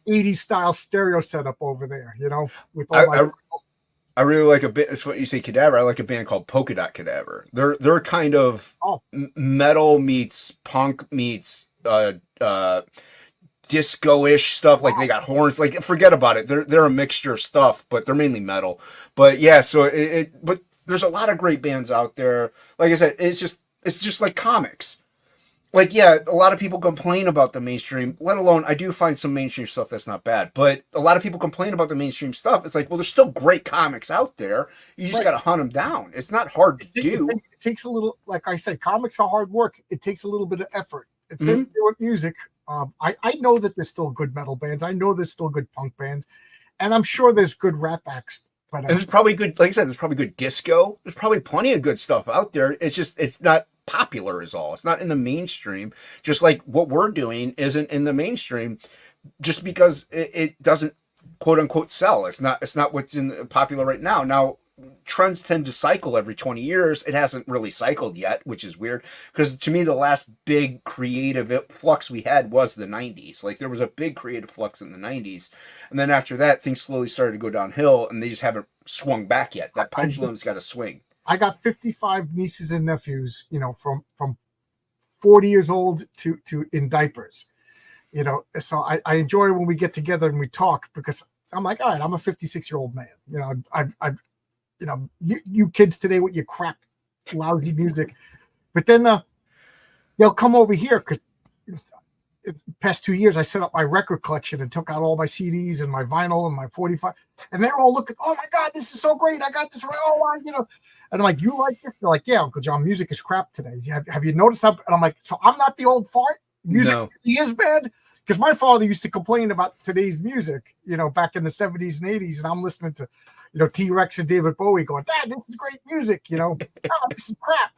80s style stereo setup over there. With all I really like a bit. It's what you say, Cadaver. I like a band called Polka Dot Cadaver. They're kind of Oh, metal meets punk meets disco-ish stuff. Like they wow. got horns. Like forget about it. They're a mixture of stuff, but they're mainly metal. But yeah, so but there's a lot of great bands out there. Like I said, it's just like comics. Like yeah, a lot of people complain about the mainstream. Let alone I do find some mainstream stuff that's not bad, but a lot of people complain about the mainstream stuff. It's like, well, there's still great comics out there. You just Right. got to hunt them down. It's not hard to do. It takes a little, like I said, comics are hard work. It takes a little bit of effort. It's Mhm. same thing with music. I know that there's still good metal bands. I know there's still good punk bands, and I'm sure there's good rap acts. But And there's probably good, like I said, there's probably good disco. There's probably plenty of good stuff out there. It's just, it's not popular is all. It's not in the mainstream. Just like what we're doing isn't in the mainstream just because it doesn't quote unquote sell. It's not what's in popular right now. Now, trends tend to cycle every 20 years. It hasn't really cycled yet, which is weird because to me the last big creative flux we had was the 90s. Like there was a big creative flux in the 90s, and then after that things slowly started to go downhill and they just haven't swung back yet. That pendulum's got to swing. I got 55 nieces and nephews, from 40 years old to in diapers, So I enjoy when we get together and we talk because I'm like, all right, I'm a 56-year-old man. You kids today with your crap, lousy music, but then they'll come over here because the past 2 years I set up my record collection and took out all my CDs and my vinyl and my 45, and they're all looking, oh my God, this is so great. I got this right. And I'm like, you like this? They're like, yeah, Uncle John, music is crap today. Have you noticed that? And I'm like, so I'm not the old fart? Music No. is bad? Because my father used to complain about today's music, back in the 70s and 80s, and I'm listening to, T-Rex and David Bowie going, Dad, this is great music, oh, this is crap.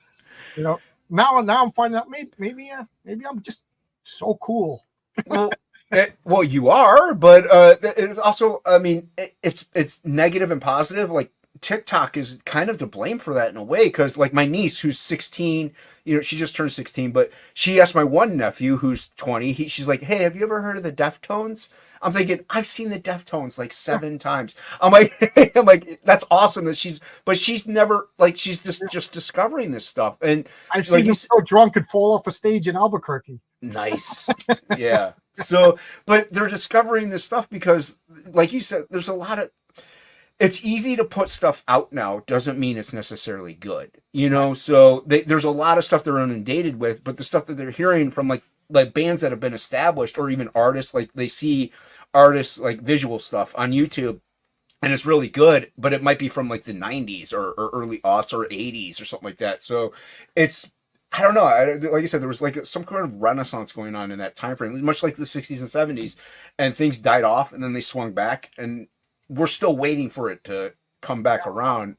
Now I'm finding out maybe I'm just so cool. Well, you are, but it's also, I mean, it's negative and positive. Like TikTok is kind of to blame for that in a way, because like my niece who's 16, she just turned 16, but she asked my one nephew who's 20. She's like, "Hey, have you ever heard of the Deftones?" I'm thinking I've seen the Deftones like 7 times. I'm like, that's awesome that she's never like she's just discovering this stuff, and I've seen them so drunk and fall off a stage in Albuquerque. Nice. Yeah. So, but they're discovering this stuff because, like you said, there's a lot of. It's easy to put stuff out now. Doesn't mean it's necessarily good, So there's a lot of stuff they're inundated with, but the stuff that they're hearing from like bands that have been established, or even artists, like they see artists like visual stuff on YouTube, and it's really good, but it might be from like the 90s or early aughts or 80s or something like that. So it's. I don't know. Like you said, there was like some kind of renaissance going on in that time frame, much like the 60s and 70s, and things died off and then they swung back, and we're still waiting for it to come back around.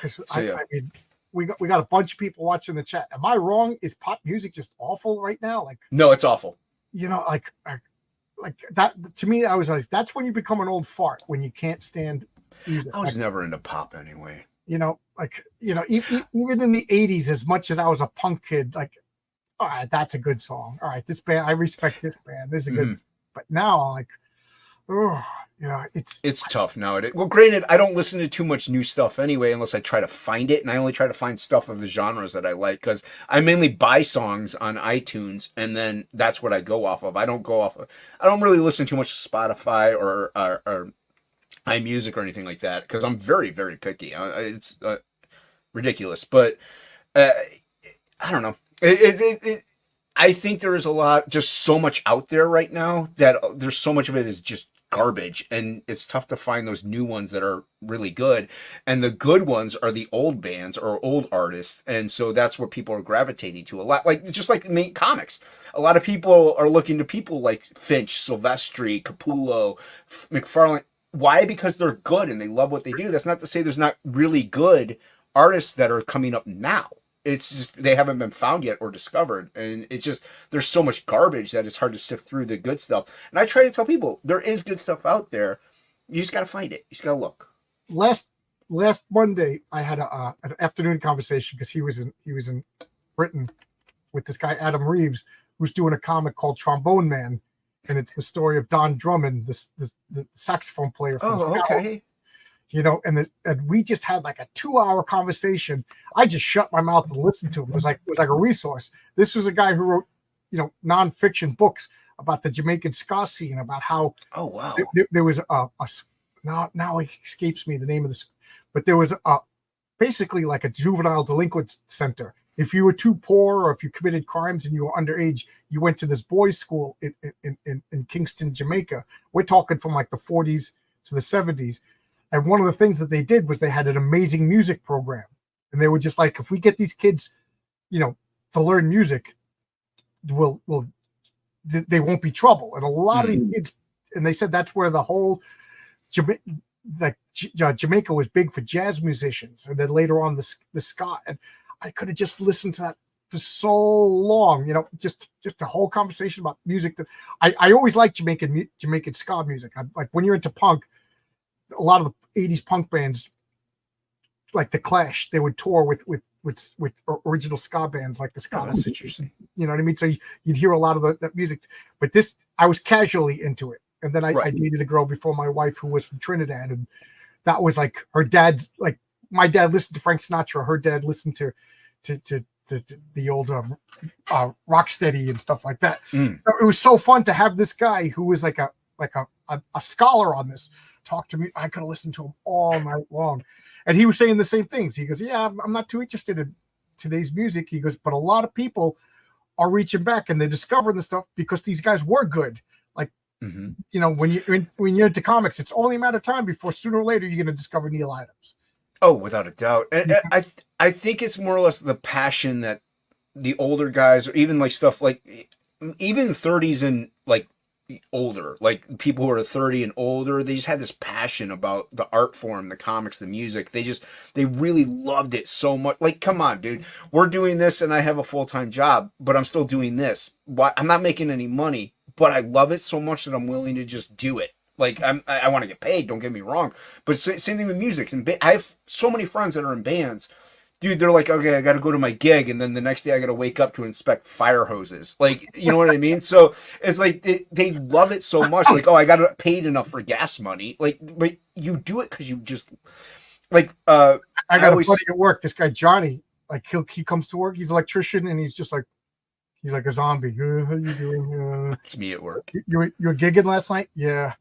So, I mean, we got a bunch of people watching the chat. Am I wrong? Is pop music just awful right now? Like, no, it's awful. Like that to me, I was like, that's when you become an old fart, when you can't stand music. I was never into pop anyway. Even in the 80s, as much as I was a punk kid, like, all right, that's a good song. All right, this band, I respect this band. This is a good. But now, I'm like, oh, it's tough nowadays. Well, granted, I don't listen to too much new stuff anyway, unless I try to find it, and I only try to find stuff of the genres that I like, because I mainly buy songs on iTunes, and then that's what I go off of. I don't really listen too much to Spotify or iMusic or anything like that, because I'm very, very picky. It's ridiculous, but I don't know. I think there is just so much out there right now that there's so much of it is just garbage, and it's tough to find those new ones that are really good. And the good ones are the old bands or old artists, and so that's what people are gravitating to a lot. Like just like comics, a lot of people are looking to people like Finch, Silvestri, Capullo, McFarlane. Why? Because they're good and they love what they do. That's not to say there's not really good artists that are coming up now. It's just they haven't been found yet or discovered. And it's just there's so much garbage that it's hard to sift through the good stuff. And I try to tell people there is good stuff out there. You just got to find it. You just got to look. Last Monday, I had an afternoon conversation because he was in Britain with this guy, Adam Reeves, who's doing a comic called Trombone Man. And it's the story of Don Drummond, the saxophone player from Scott. Okay. and we just had like a 2-hour conversation. I just shut my mouth and listened to him. It was like a resource. This was a guy who wrote, nonfiction books about the Jamaican ska scene, about how there was now it escapes me the name of this, but there was basically like a juvenile delinquent center. If you were too poor or if you committed crimes and you were underage, you went to this boys' school in Kingston, Jamaica. We're talking from like the 40s to the 70s. And one of the things that they did was they had an amazing music program. And they were just like, if we get these kids, to learn music, they won't be trouble. And a lot of these kids, and they said that's where the whole Jamaica was big for jazz musicians. And then later on the ska. And I could have just listened to that for so long, just a whole conversation about music. That I always liked Jamaican ska music. Like when you're into punk, a lot of the 80s punk bands, like the Clash, they would tour with original ska bands like the Ska. That's interesting. You know what I mean? So you'd hear a lot of that music, but this, I was casually into it. And then I dated a girl before my wife who was from Trinidad, and that was like her dad's, like my dad listened to Frank Sinatra. Her dad listened to the old Rocksteady and stuff like that. So it was so fun to have this guy who was like a scholar on this talk to me. I could have listened to him all night long. And he was saying the same things. He goes, yeah, I'm not too interested in today's music. He goes, but a lot of people are reaching back and they're discovering the stuff because these guys were good. Like, when you're into comics, it's only a matter of time before sooner or later you're going to discover Neil Adams. Oh, without a doubt. And I think it's more or less the passion that the older guys, or even like stuff like even 30s and like older, like people who are 30 and older, they just had this passion about the art form, the comics, the music. They really loved it so much. Like, come on, dude, we're doing this and I have a full-time job, but I'm still doing this. I'm not making any money, but I love it so much that I'm willing to just do it. Like, I want to get paid, don't get me wrong, but same thing with music. And I have so many friends that are in bands. Dude, they're like, okay, I got to go to my gig, and then the next day I got to wake up to inspect fire hoses. Like, you know what I mean? So it's like they love it so much. Like, oh, I got paid enough for gas money. Like you do it because you just like. I got a buddy at work. This guy Johnny, like he comes to work. He's an electrician, and he's like a zombie. How you doing? It's me at work. You were gigging last night? Yeah.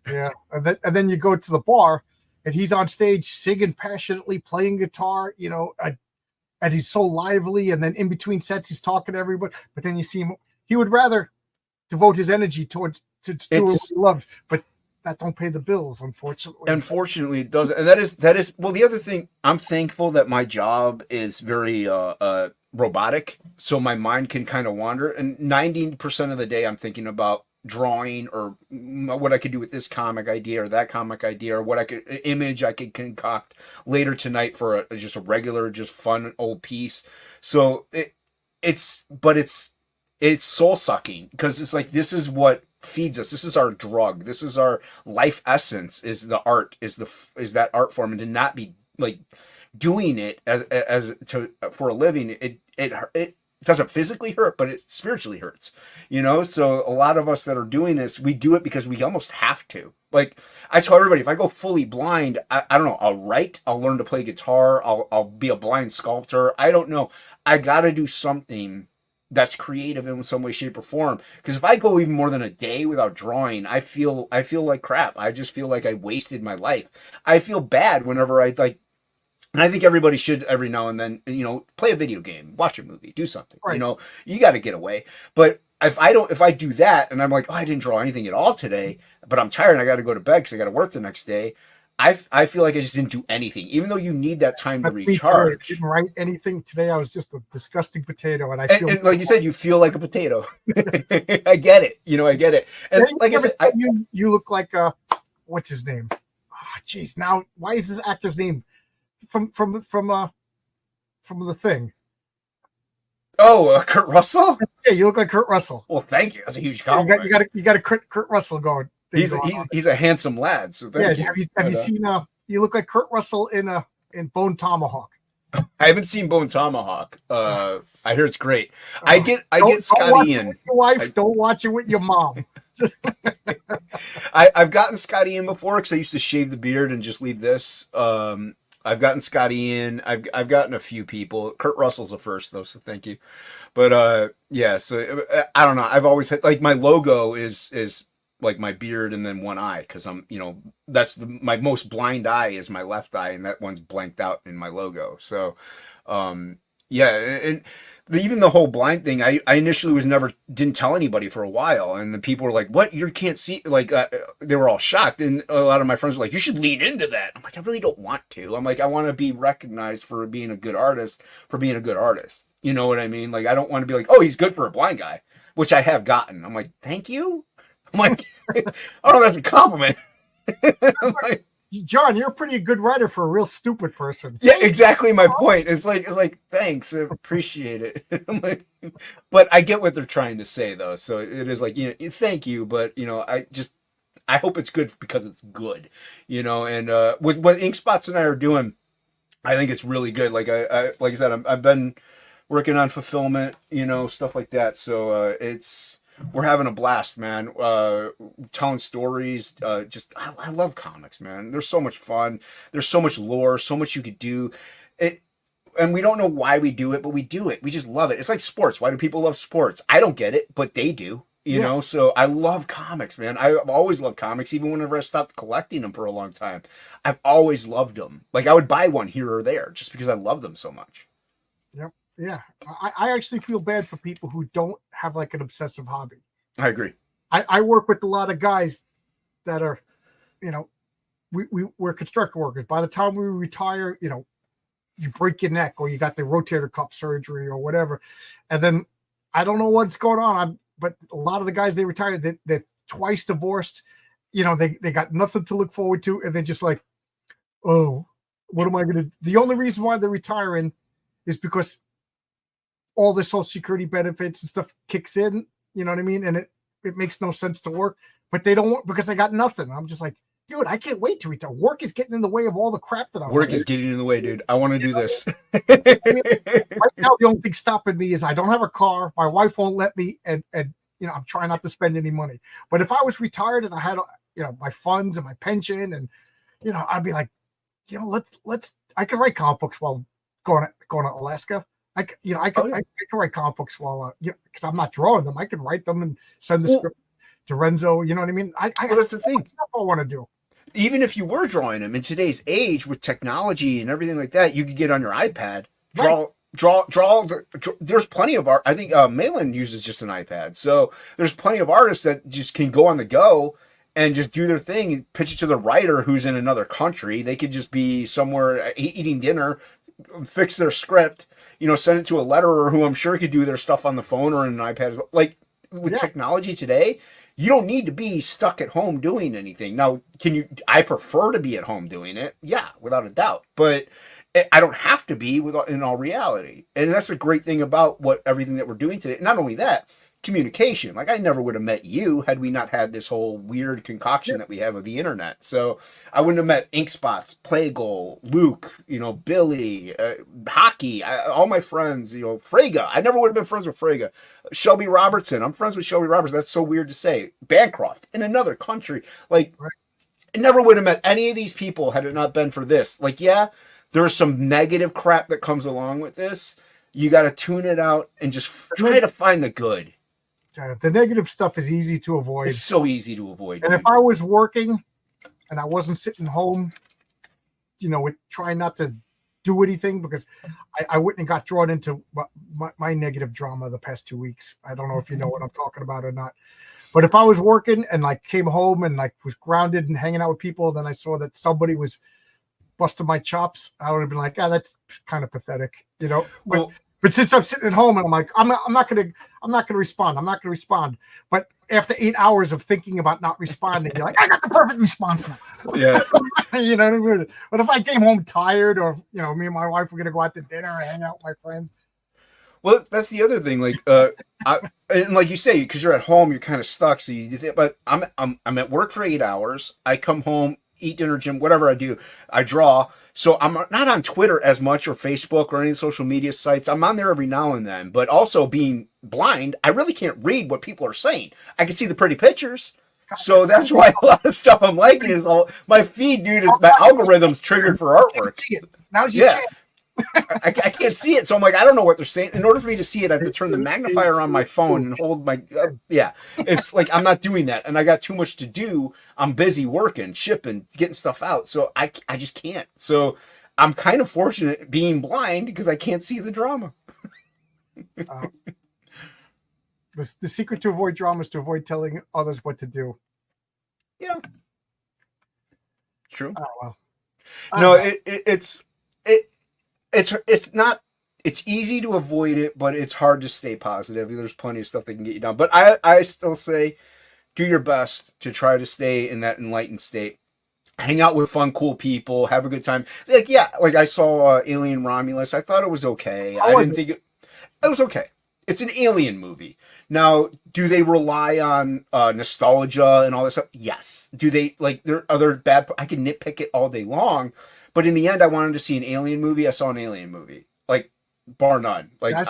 And then you go to the bar. And he's on stage singing passionately, playing guitar, and he's so lively. And then in between sets, he's talking to everybody. But then you see him; he would rather devote his energy towards to do what he loves. But that don't pay the bills, unfortunately. Unfortunately, it doesn't. And that is well. The other thing, I'm thankful that my job is very robotic, so my mind can kind of wander. And 90% of the day, I'm thinking about drawing or what I could do with this comic idea or that comic idea, or what image I could concoct later tonight for just a regular, just fun old piece. So it's soul sucking, because it's like, this is what feeds us. This is our drug. This is our life essence, is the art, is that art form. And to not be like doing it for a living, it doesn't physically hurt, but it spiritually hurts, So a lot of us that are doing this, we do it because we almost have to. Like, I tell everybody, if I go fully blind, I don't know, I'll write, I'll learn to play guitar, I'll be a blind sculptor. I don't know. I got to do something that's creative in some way, shape, or form. Because if I go even more than a day without drawing, I feel like crap. I just feel like I wasted my life. I feel bad whenever I and I think everybody should every now and then, play a video game, watch a movie, do something. Right. You got to get away. But if I do that and I'm like, oh, I didn't draw anything at all today, but I'm tired and I got to go to bed because I got to work the next day, I feel like I just didn't do anything, even though you need that time to recharge. I didn't write anything today. I was just a disgusting potato, and and like you said, you feel like a potato. I get it. I get it. And like I said, you look like what's his name? Jeez, now why is this actor's name? From the Thing. Oh, Kurt Russell? Yeah, you look like Kurt Russell. Well, thank you. That's a huge compliment. You got a Kurt Russell going. He's a handsome lad. So thank you. Have you seen? You look like Kurt Russell in Bone Tomahawk. I haven't seen Bone Tomahawk. I hear it's great. I get Don't Scotty watch it in. with your wife. Don't watch it with your mom. I've gotten Scotty in before because I used to shave the beard and just leave this. I've gotten Scotty in. I've gotten a few people. Kurt Russell's the first though, so thank you. But yeah, so I don't know. I've always had like my logo is like my beard and then one eye because I'm that's my most blind eye is my left eye and that one's blanked out in my logo. So yeah, and even the whole blind thing, I initially didn't tell anybody for a while, and the people were like, "What? You can't see?" Like they were all shocked, and a lot of my friends were like, "You should lean into that." I'm like, I really don't want to. I'm like, I want to be recognized for being a good artist, for being a good artist. You know what I mean? Like, I don't want to be like, "Oh, he's good for a blind guy," which I have gotten. I'm like, thank you. I'm like, oh, that's a compliment. I'm like, John, you're a pretty good writer for a real stupid person. yeah, exactly my point. It's like thanks, I appreciate it. I'm like, but I get what they're trying to say though. So it is like, thank you, but I hope it's good because it's good, and with what Ink Spots and I are doing, I think it's really good. Like like I said, I've been working on fulfillment, stuff like that. So we're having a blast, man. Telling stories. I love comics, man. They're so much fun. There's so much lore, so much you could do. And we don't know why we do it, but we do it. We just love it. It's like sports. Why do people love sports? I don't get it, but they do. You know, so I love comics, man. I've always loved comics, even whenever I stopped collecting them for a long time. I've always loved them. Like I would buy one here or there just because I love them so much. Yep. Yeah. I actually feel bad for people who don't have like an obsessive hobby. I agree. I work with a lot of guys that are, we're construction workers. By the time we retire, you break your neck or you got the rotator cuff surgery or whatever. And then I don't know what's going on. But a lot of the guys they retired, they're twice divorced. They got nothing to look forward to. And they're just like, oh, what am I going to? The only reason why they're retiring is because all the Social Security benefits and stuff kicks in. You know what I mean? And it makes no sense to work, but they don't want because they got nothing. I'm just like, dude, I can't wait to retire. Work is getting in the way of all the crap that I'm Work is getting in the way, dude. I want to do this. I mean, right now, the only thing stopping me is I don't have a car. My wife won't let me, and I'm trying not to spend any money. But if I was retired and I had my funds and my pension, and I'd be like, let's. I can write comic books while going to Alaska. I can write comic books while because I'm not drawing them. I can write them and send the script to Renzo. You know what I mean? Well, that's the thing. Stuff I want to do. Even if you were drawing them in today's age with technology and everything like that, you could get on your iPad, draw. There's plenty of art. I think Malin uses just an iPad, so there's plenty of artists that just can go on the go and just do their thing, pitch it to the writer who's in another country. They could just be somewhere eating dinner, fix their script, send it to a letterer who I'm sure could do their stuff on the phone or in an iPad as well. Like with technology today, you don't need to be stuck at home doing anything. Now, I prefer to be at home doing it. Yeah, without a doubt. But I don't have to be in all reality. And that's a great thing about everything that we're doing today. Not only that, communication. Like I never would have met you had we not had this whole weird concoction that we have of the internet. So I wouldn't have met Ink Spots, Playgol, Luke, Billy, Hockey, all my friends, Frega. I never would have been friends with Frega. Shelby Robertson. I'm friends with Shelby Robertson. That's so weird to say. Bancroft in another country. Like I never would have met any of these people had it not been for this. Like, yeah, there's some negative crap that comes along with this. You got to tune it out and just try to find the good. The negative stuff is easy to avoid. It's so easy to avoid. And if I was working and I wasn't sitting home, with trying not to do anything because I wouldn't have got drawn into my negative drama the past 2 weeks. I don't know if you know what I'm talking about or not. But if I was working and like came home and like was grounded and hanging out with people, then I saw that somebody was busting my chops, I would have been like, that's kind of pathetic, But since I'm sitting at home and I'm like, I'm not gonna respond. I'm not gonna respond. But after 8 hours of thinking about not responding, you're like, I got the perfect response now. Yeah. You know what I mean? But if I came home tired, or me and my wife were gonna go out to dinner and hang out with my friends. Well, that's the other thing. Like, and like you say, because you're at home, you're kind of stuck. So you think, but I'm at work for 8 hours. I come home. eat dinner, gym, whatever I do, I draw. So I'm not on Twitter as much or Facebook or any social media sites. I'm on there every now and then. But also being blind, I really can't read what people are saying. I can see the pretty pictures. So that's why a lot of stuff I'm liking is all my feed, dude. Is my algorithm's triggered for artwork. Now's your chance. I can't see it, so I'm like, I don't know what they're saying. In order for me to see it, I have to turn the magnifier on my phone and hold my It's like I'm not doing that, and I got too much to do. I'm busy working, shipping, getting stuff out, so I just can't. So I'm kind of fortunate being blind because I can't see the drama. The secret to avoid drama is to avoid telling others what to do. Yeah, true. Oh well. No, it's not. It's easy to avoid it, but it's hard to stay positive. There's plenty of stuff that can get you down. But I still say, do your best to try to stay in that enlightened state. Hang out with fun, cool people. Have a good time. Like I saw Alien Romulus. I thought it was okay. I didn't think it was okay. It's an alien movie. Now, do they rely on nostalgia and all this stuff? Yes. Do they there are other bad? I can nitpick it all day long. But in the end, I wanted to see an alien movie. I saw an alien movie, like bar none. Like I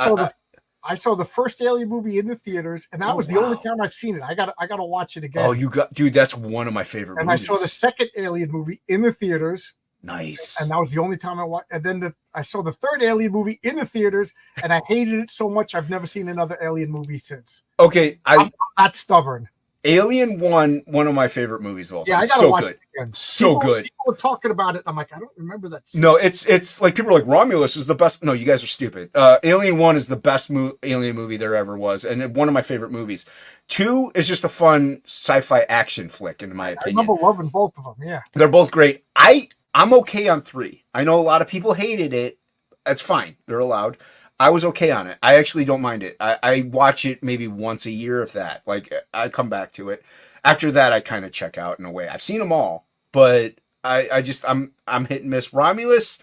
saw the first alien movie in the theaters, and that was the only time I've seen it. I got to watch it again. Oh, dude, that's one of my favorite movies. And I saw the second alien movie in the theaters. Nice. And that was the only time I watched. And then I saw the third alien movie in the theaters, and I hated it so much I've never seen another alien movie since. Okay, I'm not stubborn. Alien one of my favorite movies of all time. Yeah, I gotta watch it again. So good. People were talking about it. I'm like, I don't remember that scene. No, it's like people are like Romulus is the best. No, you guys are stupid. Alien 1 is the best alien movie there ever was, and one of my favorite movies. 2 is just a fun sci-fi action flick, in my opinion. I remember loving both of them. Yeah, they're both great. I'm okay on 3. I know a lot of people hated it. That's fine. They're allowed. I was okay on it. I actually don't mind it. I watch it maybe once a year, if that. Like, I come back to it. After that, I kind of check out in a way. I've seen them all, but I'm hit and miss. Romulus,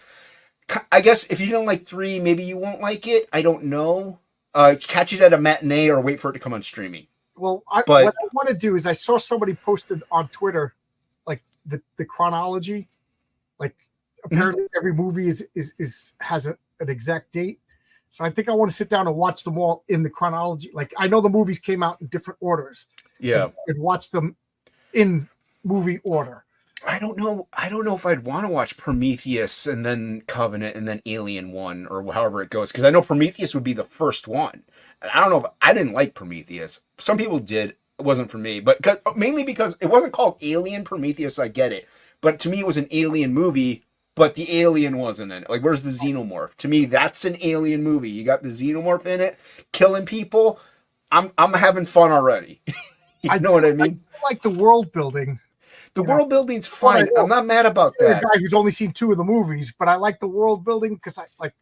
I guess if you don't like 3, maybe you won't like it. I don't know. Catch it at a matinee or wait for it to come on streaming. Well, what I want to do is I saw somebody posted on Twitter, like the chronology. Like, apparently every movie has an exact date. So I think I want to sit down and watch them all in the chronology. Like, I know the movies came out in different orders. Yeah. And watch them in movie order. I don't know if I'd want to watch Prometheus and then Covenant and then Alien 1 or however it goes. Because I know Prometheus would be the first one. I don't know I didn't like Prometheus. Some people did. It wasn't for me. But mainly because it wasn't called Alien Prometheus. I get it. But to me, it was an alien movie. But the alien wasn't in it. Like, where's the xenomorph? To me, that's an alien movie. You got the xenomorph in it, killing people. I'm having fun already. You know what I mean? I like the world building. The world building's fine. I'm not mad about that. A guy who's only seen 2 of the movies, but I like the world building because I like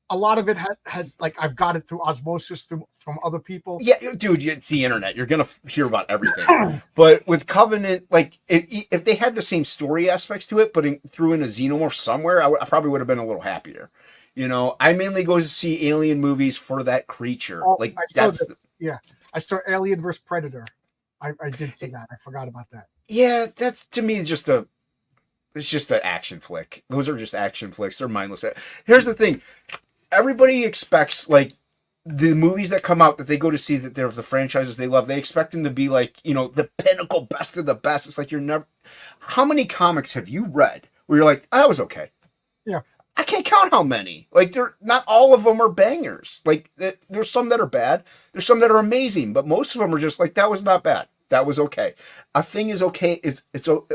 a lot of it has like I've got it through osmosis from other people. Yeah, dude, it's the internet. You're gonna hear about everything. But with Covenant, like if they had the same story aspects to it, but threw in a xenomorph somewhere, I probably would have been a little happier. You know, I mainly go to see alien movies for that creature. Like I saw Alien vs Predator. I did see that. I forgot about that. Yeah, that's to me just it's just an action flick. Those are just action flicks. They're mindless. Here's the thing. Everybody expects, like, the movies that come out that they go to see that they're the franchises they love, they expect them to be, like, you know, the pinnacle best of the best. It's like you're never... How many comics have you read where you're like, that was okay? Yeah. I can't count how many. Like, not all of them are bangers. Like, there's some that are bad. There's some that are amazing. But most of them are just like, that was not bad. That was okay. A thing is okay.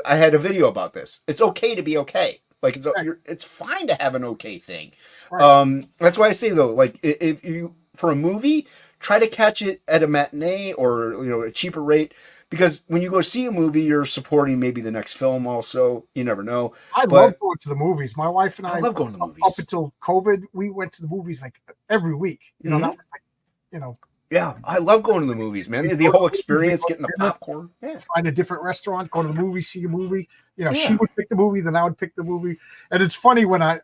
I had a video about this. It's okay to be okay. Like, it's fine to have an okay thing. Right. That's why I say, though, like, if you, for a movie, try to catch it at a matinee or, you know, a cheaper rate. Because when you go see a movie, you're supporting maybe the next film also. You never know. I love going to the movies. My wife and I love going to the movies. Up until COVID, we went to the movies like every week. You know, that was like, you know. Yeah, I love going to the movies, man. The whole experience, getting the popcorn. Yeah. Find a different restaurant, go to the movie, see a movie. You know, she would pick the movie, then I would pick the movie. And it's funny when I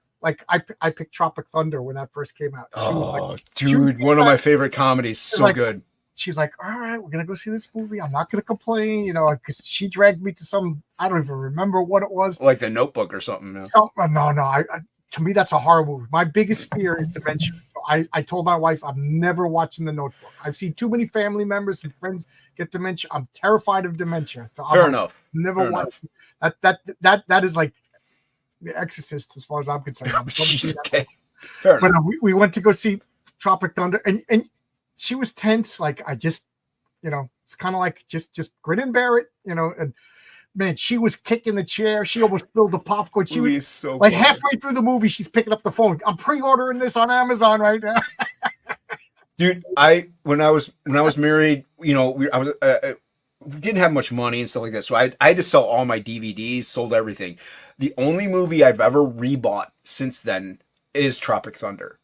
picked Tropic Thunder when that first came out. Dude, one of my favorite comedies. So good. she's like, all right, we're gonna go see this movie. I'm not gonna complain, because she dragged me to some, I don't even remember what it was. Like The Notebook or something. No. No. To me, that's a horror movie. My biggest fear is dementia. So I told my wife I'm never watching The Notebook. I've seen too many family members and friends get dementia. I'm terrified of dementia. So Fair enough. Never watch that is like The Exorcist as far as I'm concerned. Okay. Fair enough. But we went to go see Tropic Thunder, and she was tense. Like I just, it's kind of like just grin and bear it, and. Man, she was kicking the chair. She almost spilled the popcorn. She was so like halfway through the movie. She's picking up the phone. I'm pre-ordering this on Amazon right now. Dude, when I was married, we didn't have much money and stuff like that, so I had to sell all my DVDs, sold everything. The only movie I've ever rebought since then is Tropic Thunder.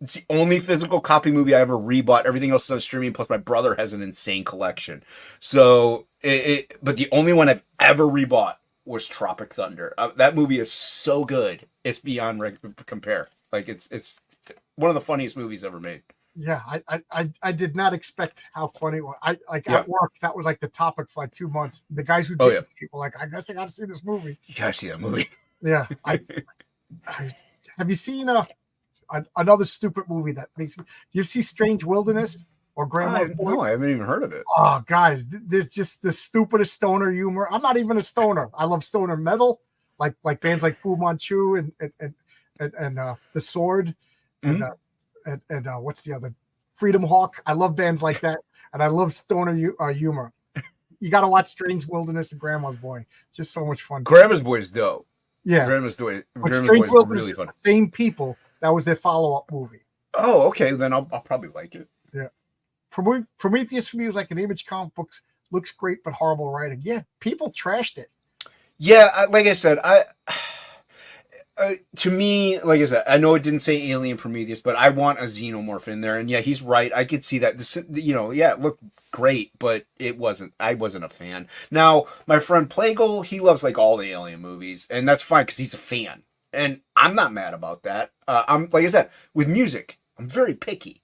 It's the only physical copy movie I ever rebought. Everything else is on streaming. Plus, my brother has an insane collection. So, but the only one I've ever rebought was Tropic Thunder. That movie is so good. It's beyond compare. Like it's one of the funniest movies ever made. Yeah, I did not expect how funny it was. At work, that was like the topic for like 2 months. The guys who did it were like, I guess I got to see this movie. You got to see that movie. Yeah. Have you seen another stupid movie that makes me? Do you see Strange Wilderness or Grandma's Boy? No, I haven't even heard of it. Oh, guys, there's just the stupidest stoner humor. I'm not even a stoner. I love stoner metal, like bands like Fu Manchu and The Sword and what's the other? Freedom Hawk. I love bands like that, and I love stoner humor. You got to watch Strange Wilderness and Grandma's Boy. It's just so much fun. Grandma's Boy is dope. Yeah, Grandma's Boy. Strange Wilderness really is fun. The same people. That was their follow-up movie. Oh, okay. Then I'll probably like it. Yeah. Prometheus for me was like an Image comic books. Looks great, but horrible writing. Yeah, people trashed it. Yeah, like I said, to me, like I said, I know it didn't say Alien Prometheus, but I want a xenomorph in there. And yeah, he's right. I could see that. It looked great, but it wasn't. I wasn't a fan. Now, my friend Plagle, he loves like all the Alien movies, and that's fine because he's a fan. And I'm not mad about that. I'm like I said, with music, I'm very picky.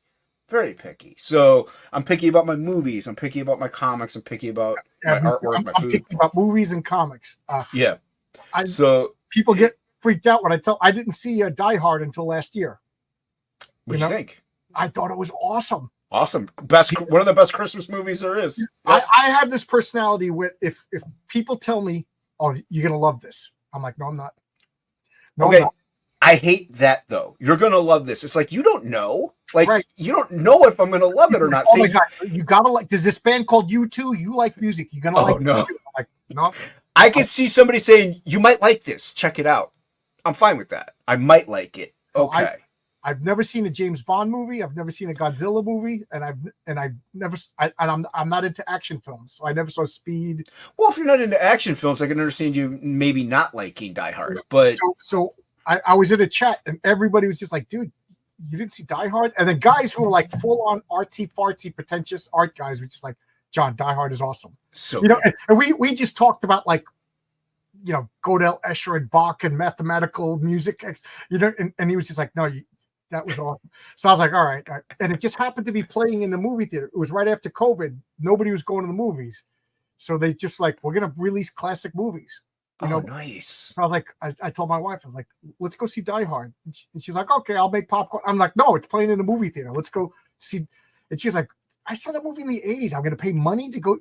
Very picky. So I'm picky about my movies. I'm picky about my comics. I'm picky about my artwork, my food. I'm picky about movies and comics. So people get freaked out when I didn't see Die Hard until last year. What do you think? I thought it was awesome. Awesome. One of the best Christmas movies there is. Yep. I have this personality with if people tell me, oh, you're going to love this. I'm like, no, I'm not. No, okay. I hate that though. You're going to love this. It's like, you don't know. Like, right. You don't know if I'm going to love it or not. Oh my God. You got to like, there's this band called U2. You like music. You're going to like no. I'm like, no. I could see somebody saying, you might like this. Check it out. I'm fine with that. I might like it. So okay. I've never seen a James Bond movie. I've never seen a Godzilla movie, and I'm not into action films, so I never saw Speed. Well, if you're not into action films, I can understand you maybe not liking Die Hard. But so I was in a chat, and everybody was just like, "Dude, you didn't see Die Hard?" And the guys who were like full on artsy fartsy pretentious art guys were just like, "John, Die Hard is awesome." So and we just talked about like, Godel, Escher, and Bach and mathematical music, and he was just like, "No, that was awesome." So I was like, all right. And it just happened to be playing in the movie theater. It was right after COVID. Nobody was going to the movies. So they just like, we're going to release classic movies. Nice. So I was like, I told my wife, I was like, let's go see Die Hard. And she's like, okay, I'll make popcorn. I'm like, no, it's playing in the movie theater. Let's go see. And she's like, I saw the movie in the 80s. I'm going to pay money to go.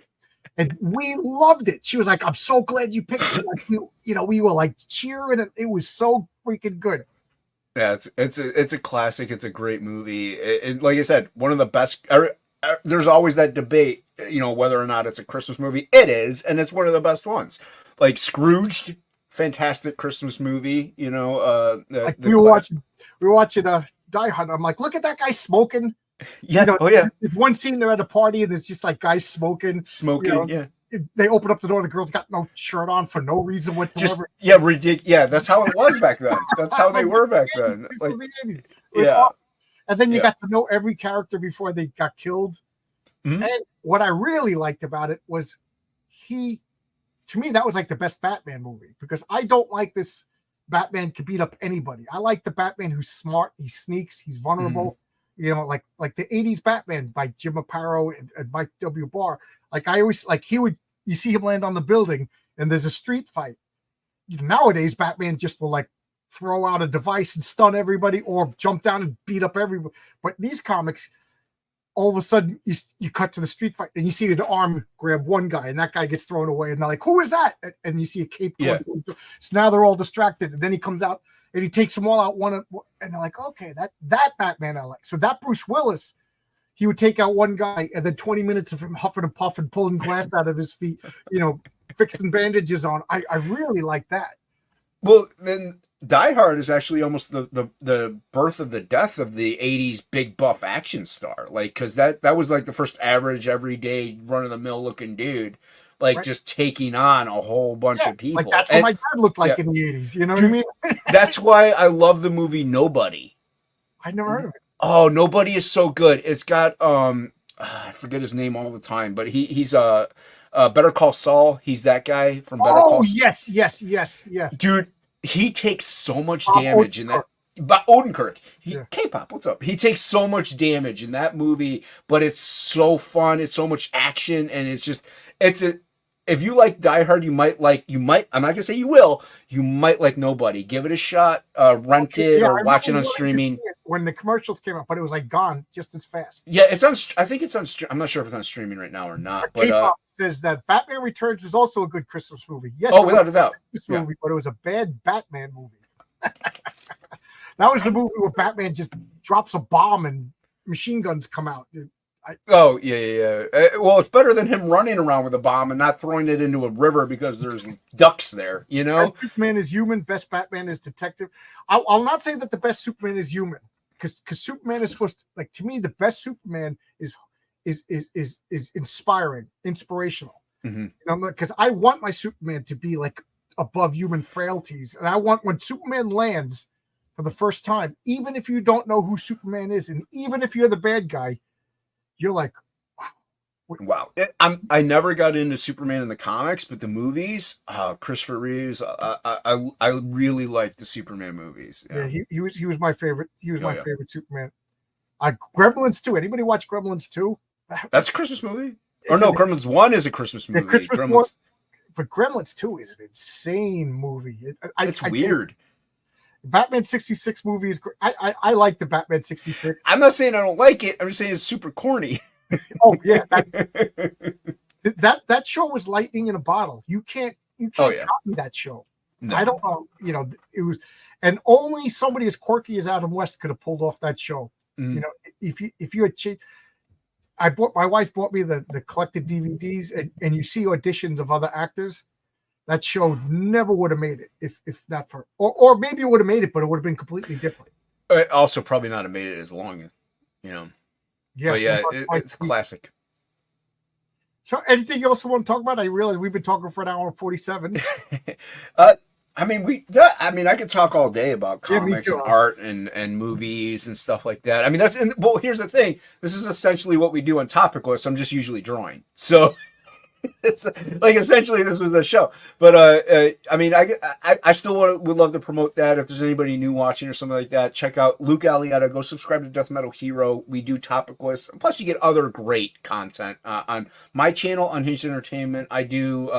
And we loved it. She was like, I'm so glad you picked it. Like, we were like cheering. And it was so freaking good. Yeah, it's a classic. It's a great movie. Like I said, one of the best. There's always that debate, whether or not it's a Christmas movie. It is, and it's one of the best ones. Like Scrooged, fantastic Christmas movie. We were watching Die Hard. I'm like, look at that guy smoking. Yeah. There's one scene they're at a party and there's just like guys smoking. Yeah. They open up the door. The girl's got no shirt on for no reason whatsoever. Ridiculous. Yeah, that's how it was back then. That's how they were back then. Like, awesome. And then you got to know every character before they got killed. Mm-hmm. And what I really liked about it was to me, that was like the best Batman movie because I don't like this Batman can beat up anybody. I like the Batman who's smart. He sneaks. He's vulnerable. you know, like the 80s Batman by Jim Aparo and Mike W. Barr. Like I always like you see him land on the building and there's a street fight. Nowadays, Batman just will like throw out a device and stun everybody or jump down and beat up everybody. But these comics, all of a sudden you cut to the street fight and you see an arm grab one guy and that guy gets thrown away and they're like, who is that? And you see a cape going. So now they're all distracted and then he comes out and he takes them all out one and they're like, okay, that Batman I like. So that Bruce Willis, he would take out one guy and then 20 minutes of him huffing and puffing, pulling glass out of his feet, you know, fixing bandages on. I really like that. Well, then Die Hard is actually almost the birth of the death of the 80s big buff action star. Like, because that was like the first average, everyday, run-of-the-mill looking dude, like just taking on a whole bunch of people. Like that's what my dad looked like in the 80s. You know what I mean? That's why I love the movie Nobody. I never heard of it. Oh, Nobody is so good. It's got I forget his name all the time, but he's Better Call Saul. He's that guy from Better Call Saul. Yes. Dude, he takes so much damage in that. But Odenkirk, K-pop, what's up? He takes so much damage in that movie, but it's so fun. It's so much action, and if you like Die Hard, I'm not gonna say you will. You might like Nobody. Give it a shot. Rent it or watch it on streaming. When the commercials came out, but it was like gone just as fast. Yeah, it's on. I think it's on. I'm not sure if it's on streaming right now or not. But K-pop says that Batman Returns was also a good Christmas movie. Yes, without a doubt. Movie, but it was a bad Batman movie. That was the movie where Batman just drops a bomb and machine guns come out. Well, it's better than him running around with a bomb and not throwing it into a river because there's ducks there, you know? Best Superman is human. Best Batman is detective. I'll not say that the best Superman is human because Superman is supposed to, like, to me, the best Superman is inspirational. Mm-hmm. You know, because I want my Superman to be like above human frailties, and I want when Superman lands for the first time, even if you don't know who Superman is, and even if you're the bad guy, you're like, wow. I never got into Superman in the comics, but the movies, Christopher Reeves, I really liked the Superman movies. Yeah, he was my favorite. He was my favorite Superman. Gremlins 2. Anybody watch Gremlins 2? That's a Christmas movie? Gremlins 1 is a Christmas movie. But Gremlins 2 is an insane movie. It's weird. Batman 66 movie is great. I like the Batman 66. I'm not saying I don't like it. I'm just saying it's super corny. Oh yeah, that show was lightning in a bottle. You can't copy that show. No. I don't know. You know, it was, and only somebody as quirky as Adam West could have pulled off that show. Mm-hmm. You know, if you had my wife bought me the collected DVDs, and you see auditions of other actors. That show never would have made it if not for, or maybe it would have made it, but it would have been completely different. It also probably not have made it as long as, you know. Yeah, but yeah, it's classic. So, anything else you want to talk about? I realize we've been talking for an hour and 47. I mean, I could talk all day about comics and art and movies and stuff like that. I mean, well, here's the thing. This is essentially what we do on Topic List. I'm just usually drawing. So it's like essentially this was the show. But I mean, I still would love to promote that. If there's anybody new watching or something like that, check out Luke Alietta. Go subscribe to Death Metal Hero. We do Topic Lists. Plus, you get other great content on my channel, Unhinged Entertainment. I do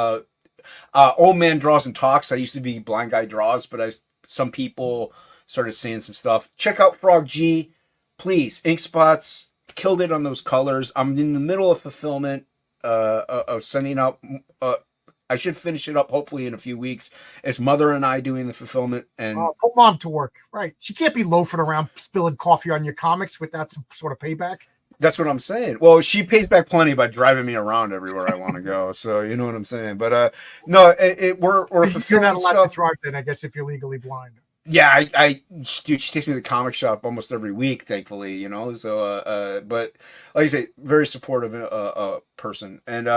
Old Man Draws and Talks. I used to be Blind Guy Draws, but some people started saying some stuff. Check out Frog G, please. Ink spots, killed it on those colors. I'm in the middle of fulfillment of sending out. I should finish it up hopefully in a few weeks. It's Mother and I doing the fulfillment, and put Mom to work. Right, she can't be loafing around spilling coffee on your comics without some sort of payback. That's what I'm saying. Well, she pays back plenty by driving me around everywhere I want to go. So you know what I'm saying. But no, we're you're not allowed to drive then, I guess, if you're legally blind. Yeah, she takes me to the comic shop almost every week, thankfully. You know, so but like I say, very supportive person. And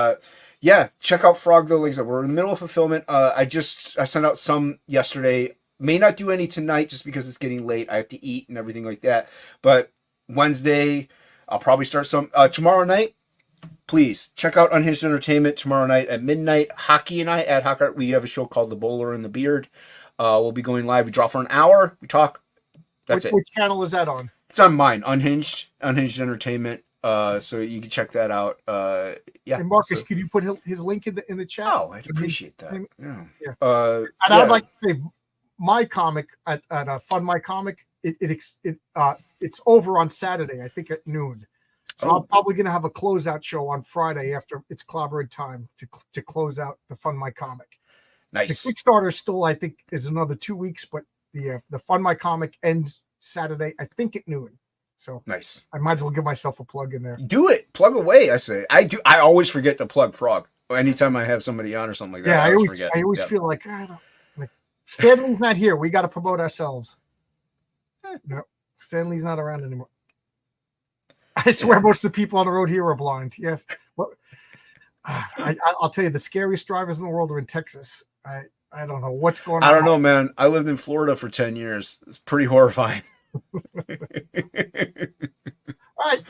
yeah, check out Frog though. Like I said, we're in the middle of fulfillment. I sent out some yesterday. May not do any tonight just because it's getting late. I have to eat and everything like that. But Wednesday, I'll probably start some tomorrow night. Please check out Unhinged Entertainment tomorrow night at midnight. Hockey and I at Hockey, we have a show called The Bowler and the Beard. We'll be going live. We draw for an hour. We talk. That's it. Which channel is that on? It's on mine, Unhinged Entertainment. So you can check that out. Yeah. And Marcus, could you put his link in the chat? Oh, I'd appreciate that. Yeah. Yeah. And I'd like to say, my comic at Fund My Comic, it's over on Saturday, I think at noon. So I'm probably going to have a closeout show on Friday after it's clobbered time to close out the Fund My Comic. Nice. The Kickstarter still, I think, is another 2 weeks, but the Fund My Comic ends Saturday, I think, at noon. So nice. I might as well give myself a plug in there. Do it. Plug away, I say. I always forget to plug Frog. Anytime I have somebody on or something like that. Yeah, I always feel like, Stanley's not here. We got to promote ourselves. No, Stanley's not around anymore. I swear most of the people on the road here are blind. Yeah. Well, I'll tell you, the scariest drivers in the world are in Texas. I don't know what's going on. I don't know, man. I lived in Florida for 10 years. It's pretty horrifying. All right.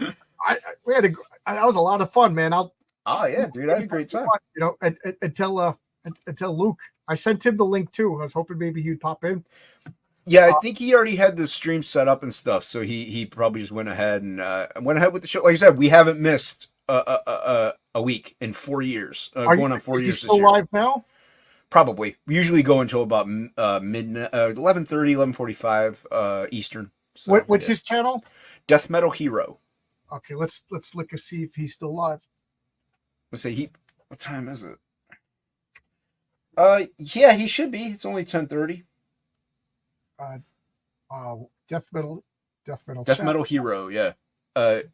That was a lot of fun, man. Oh yeah, dude, I had a great time. You know, until Luke, I sent him the link too. I was hoping maybe he'd pop in. Yeah, I think he already had the stream set up and stuff, so he probably just went ahead with the show. Like I said, we haven't missed a week in 4 years. Going on 4 years. Is he still live now? Probably. We usually go until about midnight, 11:30, 11:45 Eastern. So, What's his channel? Death Metal Hero. Okay, let's look and see if he's still live. Let's say what time is it? Yeah, he should be. It's only 10:30. Death Metal Hero, yeah.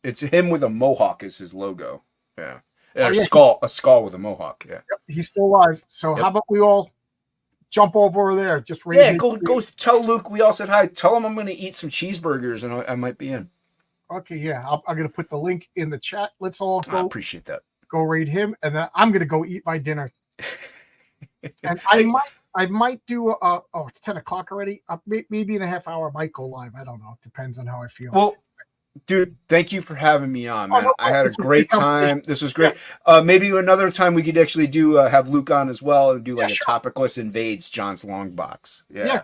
It's him with a mohawk is his logo. Yeah. A skull with a mohawk, yeah. Yep, he's still live. So how about we all jump over there? Just go tell Luke we all said hi. Tell him I'm going to eat some cheeseburgers and I might be in. Okay, yeah. I'm going to put the link in the chat. Let's all go. I appreciate that. Go raid him, and then I'm going to go eat my dinner. And I might do it's 10 o'clock already. Maybe in a half hour I might go live. I don't know. It depends on how I feel. Well, dude, thank you for having me on, man. I had a great time. This was great. Maybe another time we could actually do have Luke on as well and do like a Topicless Invades John's Longbox. Yeah,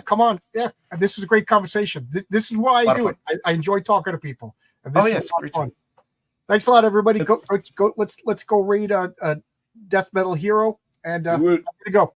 come on. Yeah, this was a great conversation. This is why I do it. I enjoy talking to people. And this it's great fun. Thanks a lot, everybody. Go. Let's go read Death Metal Hero, and I'm gonna go.